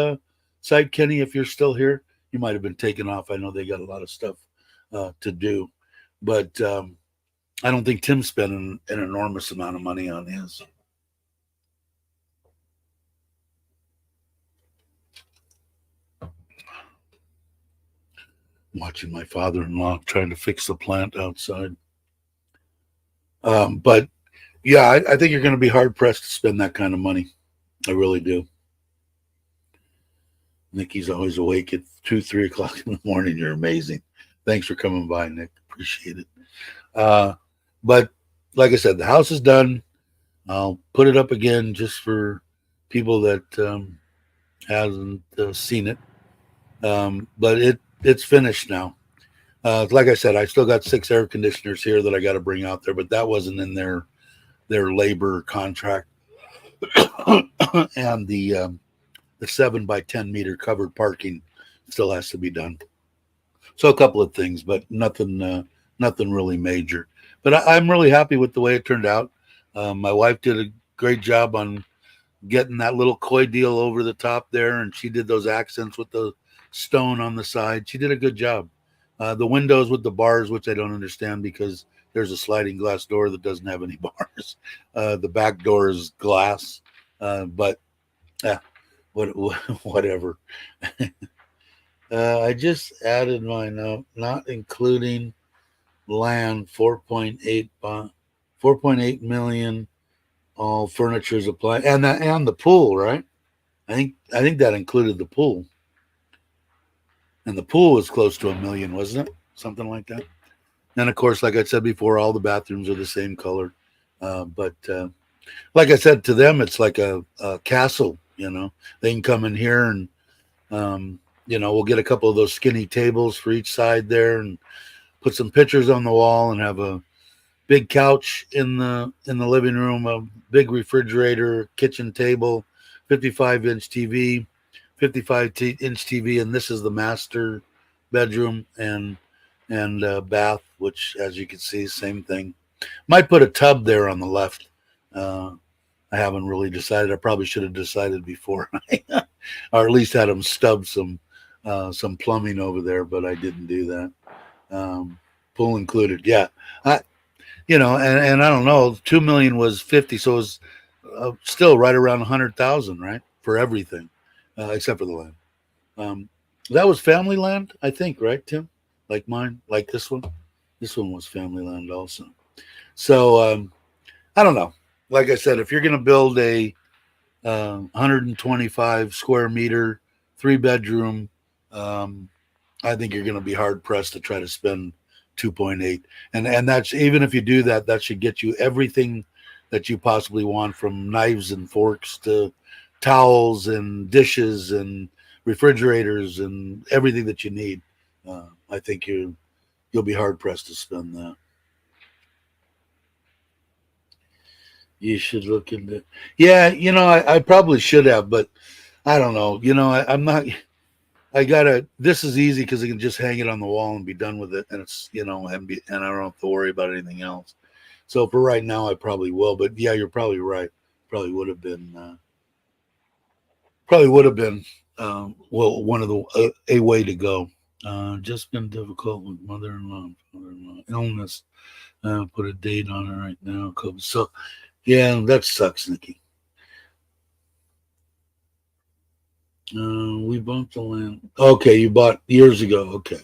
S1: site, Kenny? If you're still here, you might have been taken off. I know they got a lot of stuff to do, but I don't think Tim spent an enormous amount of money on his. Watching my father-in-law trying to fix the plant outside. But yeah, I think you're going to be hard pressed to spend that kind of money. I really do. Nikki's always awake at 2, 3 o'clock in the morning. You're amazing. Thanks for coming by, Nick. Appreciate it. But like I said, the house is done. I'll put it up again just for people that hasn't seen it. But it's finished now. Like I said, I still got 6 air conditioners here that I got to bring out there, but that wasn't in their labor contract. And the 7 by 10 meter covered parking still has to be done. So a couple of things, but nothing really major. But I'm really happy with the way it turned out. My wife did a great job on getting that little koi deal over the top there, and she did those accents with the stone on the side. She did a good job. The windows with the bars, which I don't understand because there's a sliding glass door that doesn't have any bars. The back door is glass, but what, whatever. I just added my note, not including land, 4.8 million. All furniture's applied, and the pool, right? I think that included the pool, and the pool was close to $1 million, wasn't it? Something like that. And of course, like I said before, all the bathrooms are the same color. But like I said, to them, it's like a castle. They can come in here and we'll get a couple of those skinny tables for each side there, and put some pictures on the wall, and have a big couch in the living room, a big refrigerator, kitchen table, 55-inch TV, 55-inch TV, and this is the master bedroom and bath, which, as you can see, same thing. Might put a tub there on the left. I haven't really decided. I probably should have decided before, or at least had them stub some plumbing over there, but I didn't do that. Pool included, yeah. And I don't know. 2 million was 50, so it was still right around 100,000, right, for everything, except for the land. That was family land, I think, right, Tim? Like mine, like this one. This one was family land also. So I don't know. Like I said, if you're going to build a 125 square meter 3-bedroom, I think you're going to be hard pressed to try to spend 2.8, and that's, even if you do that, that should get you everything that you possibly want, from knives and forks to towels and dishes and refrigerators and everything that you need. I think you'll be hard pressed to spend that. You should look into. Yeah, I probably should have, but I don't know. I'm not. I gotta. This is easy because I can just hang it on the wall and be done with it, and it's and I don't have to worry about anything else. So for right now, I probably will. But yeah, you're probably right. Probably would have been. Well, one of the a way to go. Just been difficult with mother-in-law illness. Put a date on it right now. So yeah, that sucks, Nikki. We bought the land. Okay, you bought years ago. Okay.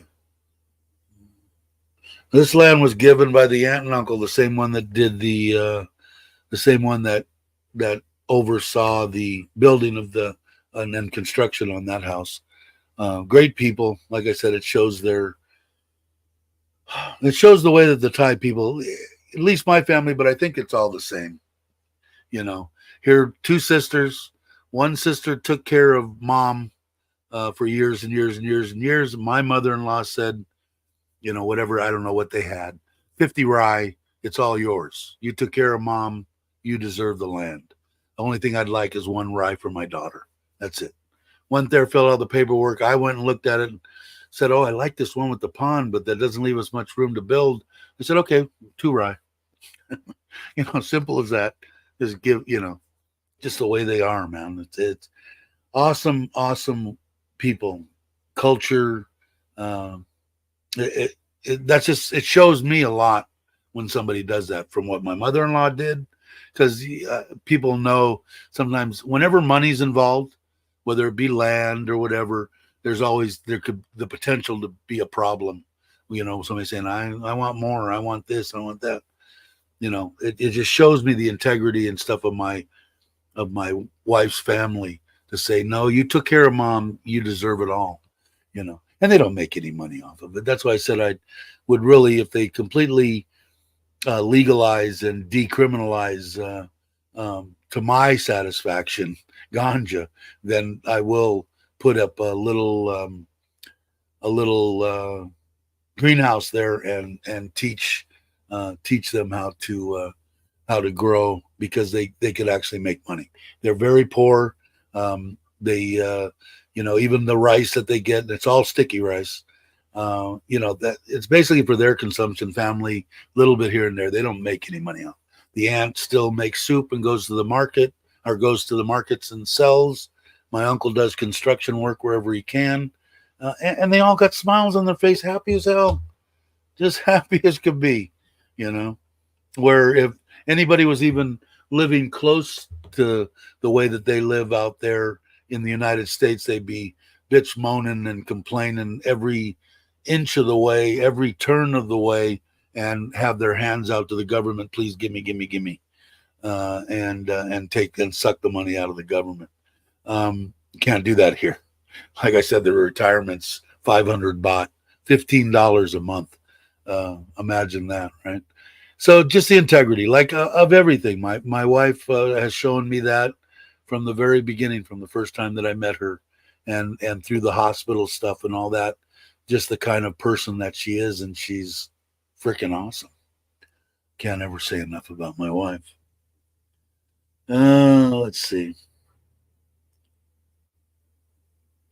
S1: This land was given by the aunt and uncle, the same one that did the same one that oversaw the building of the and then construction on that house. Great people. Like I said, it shows the way that the Thai people, at least my family, but I think it's all the same. Here, 2 sisters. One sister took care of mom for years and years and years and years. My mother-in-law said, whatever, I don't know what they had, 50 rye, it's all yours. You took care of mom, you deserve the land. The only thing I'd like is 1 rye for my daughter. That's it. Went there, filled out the paperwork. I went and looked at it and said, oh, I like this one with the pond, but that doesn't leave us much room to build. I said, okay, 2 rye. Simple as that. Just give, just the way they are, man. It's awesome people, culture. That's just, it shows me a lot when somebody does that, from what my mother-in-law did, because people know sometimes whenever money's involved, whether it be land or whatever, there could the potential to be a problem. Somebody saying, I want more, I want this, I want that. It just shows me the integrity and stuff of my wife's family to say, no, you took care of mom, you deserve it all, and they don't make any money off of it. That's why I said I would really, if they completely legalize and decriminalize to my satisfaction ganja, then I will put up a little greenhouse there and teach them how to grow, because they could actually make money. They're very poor. They even the rice that they get, it's all sticky rice. That it's basically for their consumption, family, little bit here and there. They don't make any money off. The aunt still makes soup and goes to the market, or goes to the markets and sells. My uncle does construction work wherever he can. and they all got smiles on their face, happy as hell, just happy as could be, you know. Where if anybody was even living close to the way that they live out there in the United States, they'd be bitch moaning and complaining every inch of the way, every turn of the way, and have their hands out to the government, please give me, give me, give me, and take and suck the money out of the government. You can't do that here. Like I said, the retirement's 500 baht, $15 a month. Imagine that, right? So just the integrity, like of everything. My wife has shown me that from the very beginning, from the first time that I met her, and through the hospital stuff and all that. Just the kind of person that she is, and she's freaking awesome. Can't ever say enough about my wife. Let's see.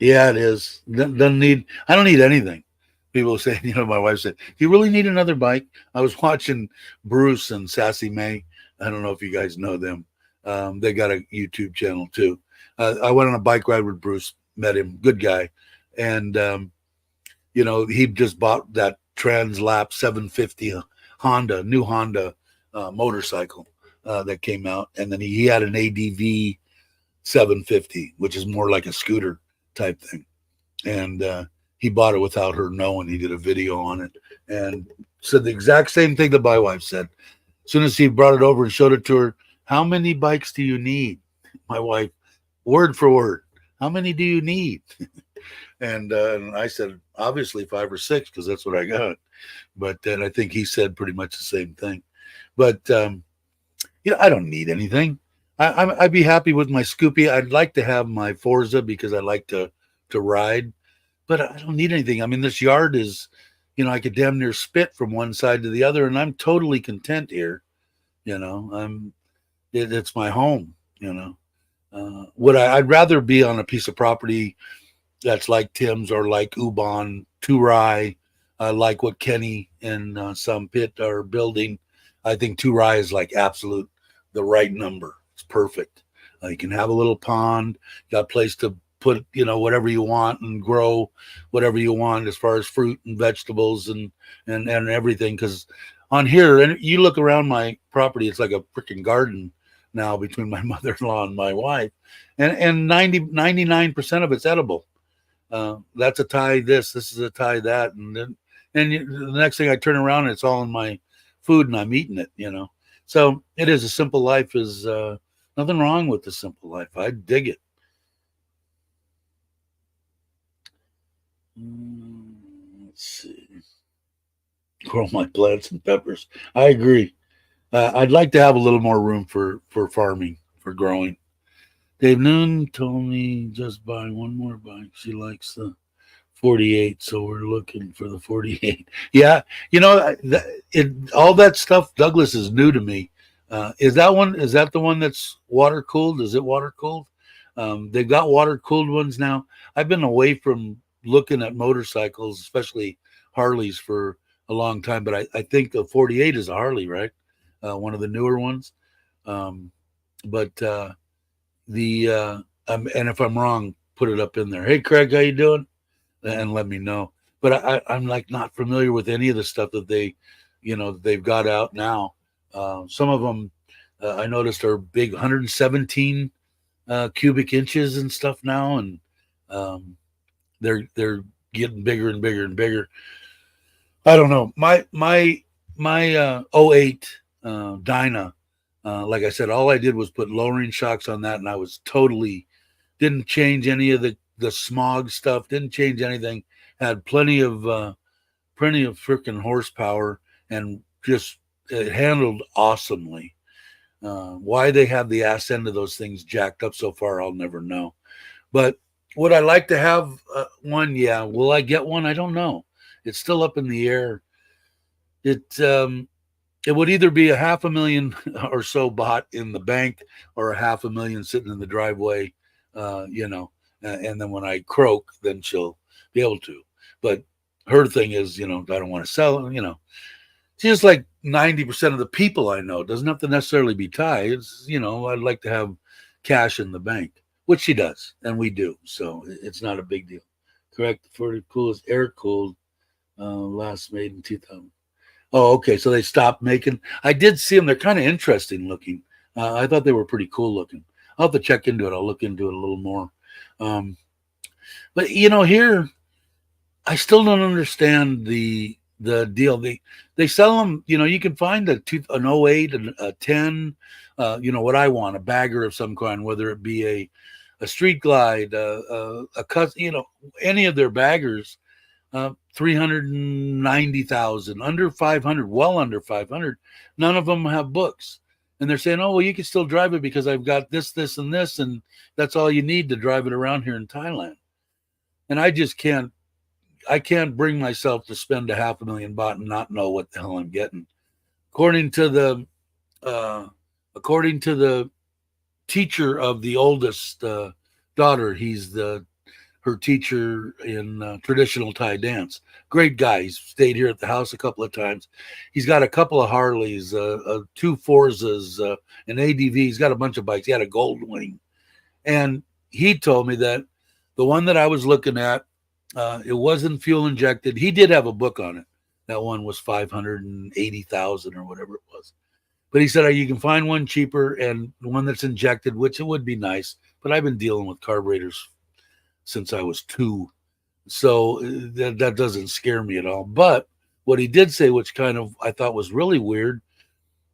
S1: Yeah, it is. Doesn't need. I don't need anything. People say, my wife said, "Do you really need another bike?" I was watching Bruce and Sassy May. I don't know if you guys know them. They got a YouTube channel too. I went on a bike ride with Bruce. Met him, good guy, and he just bought that Translap 750 new Honda motorcycle that came out, and then he had an ADV 750, which is more like a scooter type thing. And he bought it without her knowing. He did a video on it and said the exact same thing that my wife said. As soon as he brought it over and showed it to her, how many bikes do you need? My wife, word for word, how many do you need? And I said, obviously 5 or 6, because that's what I got. But then I think he said pretty much the same thing. But, I don't need anything. I'd be happy with my Scoopy. I'd like to have my Forza because I like to ride, but I don't need anything. I mean, this yard is, I could damn near spit from one side to the other, and I'm totally content here. It's my home. I'd rather be on a piece of property that's like Tim's or like Ubon, Turai, like what Kenny and some pit are building. I think Turai is like absolute the right number. It's perfect. You can have a little pond, got a place to put, whatever you want and grow whatever you want as far as fruit and vegetables and everything. Because on here, and you look around my property, it's like a freaking garden now between my mother-in-law and my wife, and 99% of it's edible. That's a Thai this is a Thai that, and the next thing I turn around, it's all in my food and I'm eating it, So it is a simple life. Is nothing wrong with the simple life. I dig it. Let's see. Grow my plants and peppers. I agree. I'd like to have a little more room for farming, for growing. Dave Noon told me just buy one more bike. She likes the 48, so we're looking for the 48. Yeah, all that stuff, Douglas, is new to me. Is that the one that's water cooled? Is it water cooled? They've got water cooled ones now. I've been away from looking at motorcycles, especially Harleys, for a long time, but I think the 48 is a Harley, right? One of the newer ones. But and if I'm wrong, put it up in there. Hey, Craig, how you doing? And let me know. But I'm like not familiar with any of the stuff that they've got out now. Some of them I noticed are big, 117 cubic inches and stuff now, and they're getting bigger and bigger and bigger. I don't know. My '08 Dyna, like I said, all I did was put lowering shocks on that, and I was didn't change any of the smog stuff, didn't change anything. Had plenty of freaking horsepower, and just it handled awesomely. Why they have the ass end of those things jacked up so far, I'll never know. But would I like to have one? Yeah. Will I get one? I don't know. It's still up in the air. It would either be a $500,000 or so bought in the bank, or a $500,000 sitting in the driveway, and then when I croak, then she'll be able to. But her thing is, I don't want to sell it, She's just like 90% of the people I know. It doesn't have to necessarily be Thai. It's, I'd like to have cash in the bank, which she does, and we do. So it's not a big deal Correct. For the coolest air cooled, last made in 2000. Oh, okay. So they stopped making. I did see them. They're kind of interesting looking. I thought they were pretty cool looking. I'll have to check into it. I'll look into it a little more. Um, but here I still don't understand the deal. They sell them. You can find an '08 and a 10. What I want, a bagger of some kind, whether it be a street glide, a cut. Any of their baggers. 390,000, under 500, well under 500. None of them have books. And they're saying, oh, well, you can still drive it because I've got this, this, and this. And that's all you need to drive it around here in Thailand. And I just can't bring myself to spend $500,000 baht and not know what the hell I'm getting. According to the teacher of the oldest daughter, he's her teacher in traditional Thai dance. Great guy. He's stayed here at the house a couple of times. He's got a couple of Harleys, 2 Forzas, an ADV. He's got a bunch of bikes. He had a Gold Wing. And he told me that the one that I was looking at, it wasn't fuel injected. He did have a book on it. That one was 580,000 or whatever it was. But he said, you can find one cheaper and one that's injected, which it would be nice. But I've been dealing with carburetors since I was 2. So that doesn't scare me at all. But what he did say, which kind of I thought was really weird,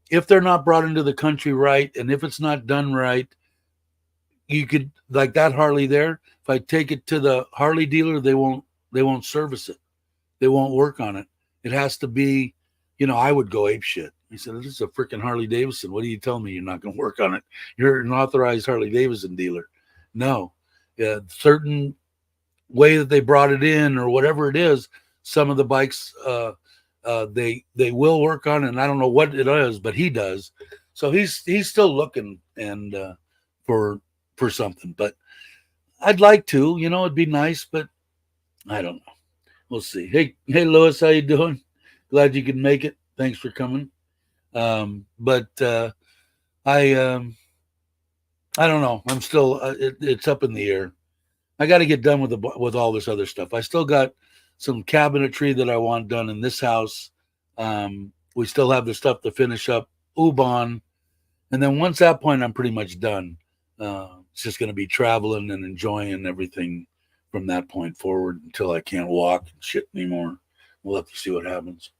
S1: if they're not brought into the country right, and if it's not done right, you could, like that Harley there, if I take it to the Harley dealer, they won't service it. They won't work on it. It has to be, I would go ape shit. He said, this is a freaking Harley Davidson. What do you tell me you're not going to work on it? You're an authorized Harley Davidson dealer. No. Certain way that they brought it in or whatever it is, some of the bikes they will work on it, and I don't know what it is, but he does. So he's still looking and for something. But I'd like to, it'd be nice, but I don't know. We'll see. Hey Louis, how you doing? Glad you could make it. Thanks for coming. But I don't know. I'm still. It's up in the air. I got to get done with all this other stuff. I still got some cabinetry that I want done in this house. We still have the stuff to finish up Ubon, and then once that point, I'm pretty much done. It's just going to be traveling and enjoying everything from that point forward until I can't walk and shit anymore. We'll have to see what happens.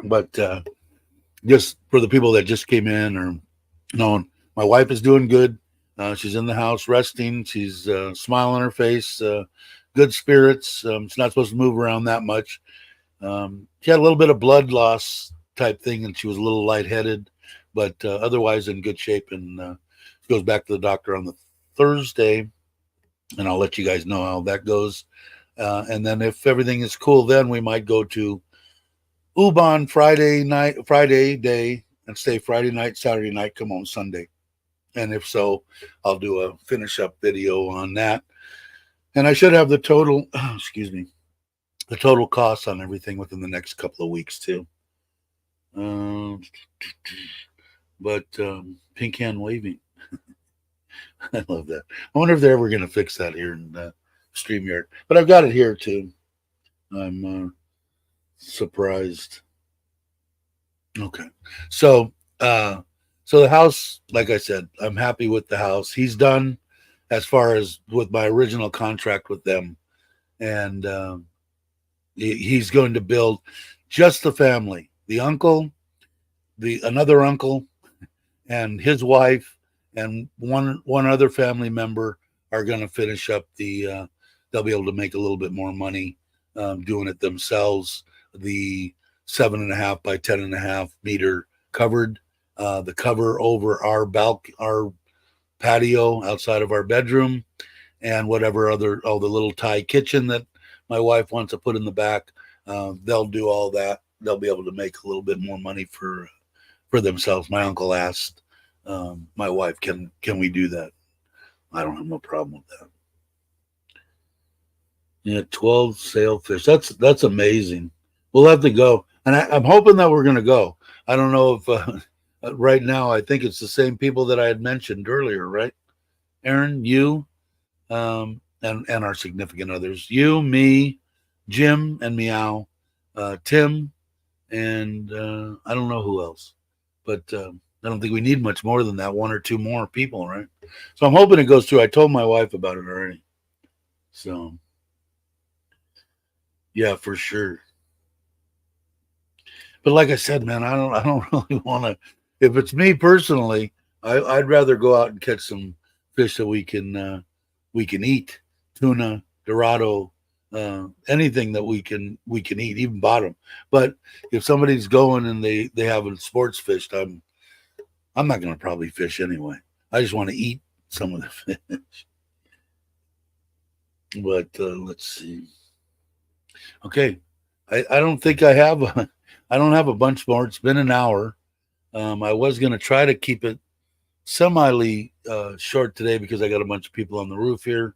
S1: But just for the people that just came in or known, my wife is doing good. She's in the house resting. She's smile on her face, good spirits. She's not supposed to move around that much. She had a little bit of blood loss type thing, and she was a little lightheaded, but otherwise in good shape. And she goes back to the doctor on the Thursday, and I'll let you guys know how that goes. And then if everything is cool, then we might go to Ubon Friday day, and stay Friday night, Saturday night, come home Sunday. And if so, I'll do a finish up video on that. And I should have the total, the total costs on everything within the next couple of weeks too. But pink hand waving. I love that. I wonder if they're ever going to fix that here in StreamYard. But I've got it here too. I'm surprised. Okay. So the house, like I said, I'm happy with the house. He's done as far as with my original contract with them. And he's going to build just the family, the uncle, another uncle, and his wife, and one other family member are going to finish up they'll be able to make a little bit more money doing it themselves. The 7.5 by 10.5 meter covered, the cover over our patio outside of our bedroom, and whatever all the little Thai kitchen that my wife wants to put in the back. They'll do all that. They'll be able to make a little bit more money for themselves. My uncle asked my wife, can we do that? I don't have no problem with that. Yeah, 12 sailfish. That's amazing. We'll have to go, and I'm hoping that we're going to go. I don't know if right now, I think it's the same people that I had mentioned earlier, right? Aaron, you, and our significant others. You, me, Jim, and Meow, Tim, and I don't know who else, but I don't think we need much more than that. One or two more people, right? So I'm hoping it goes through. I told my wife about it already. So yeah, for sure. But like I said, man, I don't really want to. If it's me personally, I'd rather go out and catch some fish that we can eat, tuna, dorado, anything that we can eat, even bottom. But if somebody's going and they haven't sports fished, I'm not going to probably fish anyway. I just want to eat some of the fish. But let's see. Okay, I don't think I have I don't have a bunch more. It's been an hour. I was going to try to keep it semi short today because I got a bunch of people on the roof here,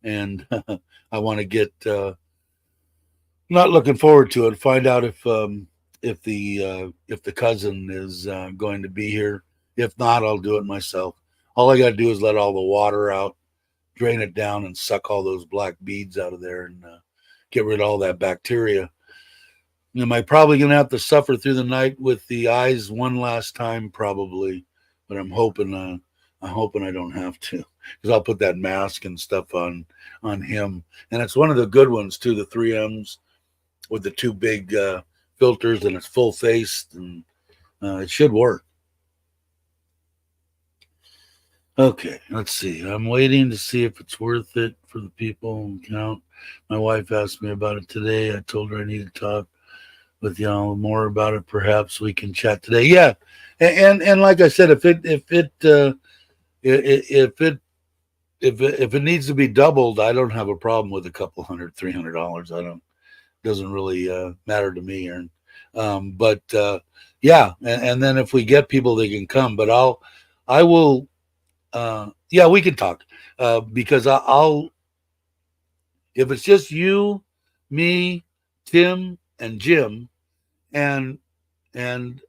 S1: and I want to get. Not looking forward to it. Find out if the cousin is going to be here. If not, I'll do it myself. All I got to do is let all the water out, drain it down, and suck all those black beads out of there, and get rid of all that bacteria. Am I probably going to have to suffer through the night with the eyes one last time? Probably, but I'm hoping I don't have to because I'll put that mask and stuff on him, and it's one of the good ones too. The 3Ms with the two big filters, and it's full faced, and it should work. Okay, let's see. I'm waiting to see if it's worth it for the people count. My wife asked me about it today. I told her I need to talk with y'all more about it. Perhaps we can chat today. Yeah, and like I said, if it needs to be doubled, I don't have a problem with a couple hundred, $300. I don't doesn't really matter to me, Aaron. But yeah, and then if we get people, they can come. But I will. Yeah, we can talk because I'll if it's just you, me, Tim, and Jim, and and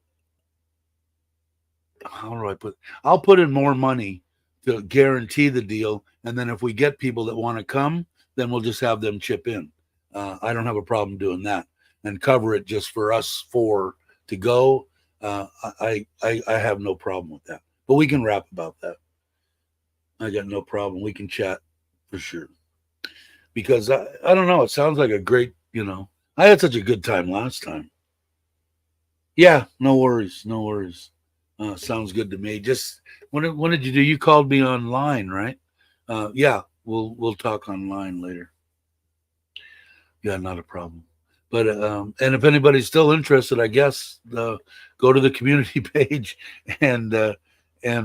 S1: how do I put? I'll put in more money to guarantee the deal, and then if we get people that want to come, then we'll just have them chip in. I don't have a problem doing that and cover it just for us four to go. I have no problem with that, but we can rap about that. I got no problem. We can chat for sure because I don't know. It sounds like a great, I had such a good time last time. Yeah, no worries, no worries. Sounds good to me. Just when did you do? You called me online, right? Yeah, we'll talk online later. Yeah, not a problem. But and if anybody's still interested, I guess go to the community page and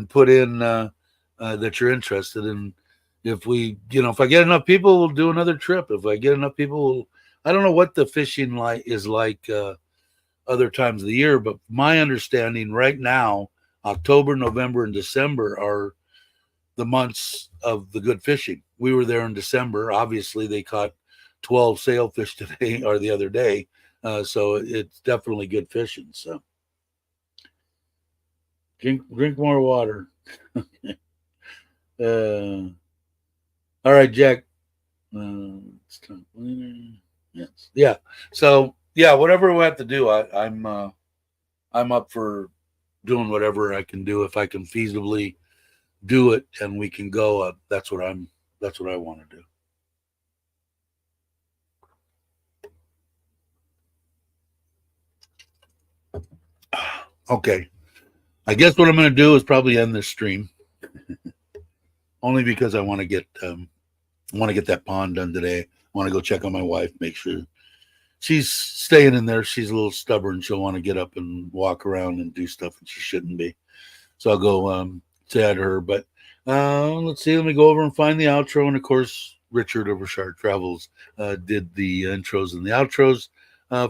S1: put in that you're interested. And if if I get enough people, we'll do another trip. If I get enough people, I don't know what the fishing is like other times of the year, but my understanding right now, October, November, and December are the months of the good fishing. We were there in December. Obviously, they caught 12 sailfish today or the other day. So it's definitely good fishing. So drink more water. All right, Jack. It's time cleaner. Yes. Yeah. So yeah, whatever we have to do, I'm up for doing whatever I can do if I can feasibly do it and we can go. That's what I want to do. Okay. I guess what I'm going to do is probably end this stream, only because I want to get that pond done today. I want to go check on my wife, make sure she's staying in there. She's a little stubborn. She'll want to get up and walk around and do stuff that she shouldn't be. So I'll go say hi to her. But let's see. Let me go over and find the outro. And of course, Richard of Richard Travels did the intros and the outros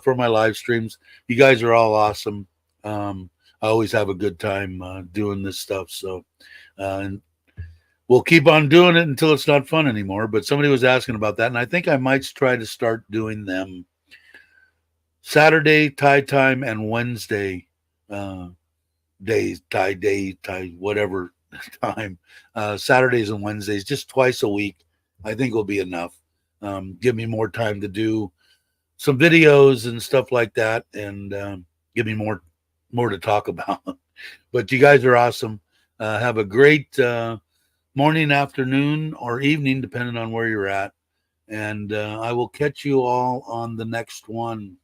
S1: for my live streams. You guys are all awesome. I always have a good time doing this stuff. So, and we'll keep on doing it until it's not fun anymore. But somebody was asking about that, and I think I might try to start doing them Saturday Thai time and Wednesday days, whatever time, Saturdays and Wednesdays, just twice a week, I think will be enough. Give me more time to do some videos and stuff like that, and give me more to talk about. But you guys are awesome. Have a great morning, afternoon, or evening, depending on where you're at. And I will catch you all on the next one.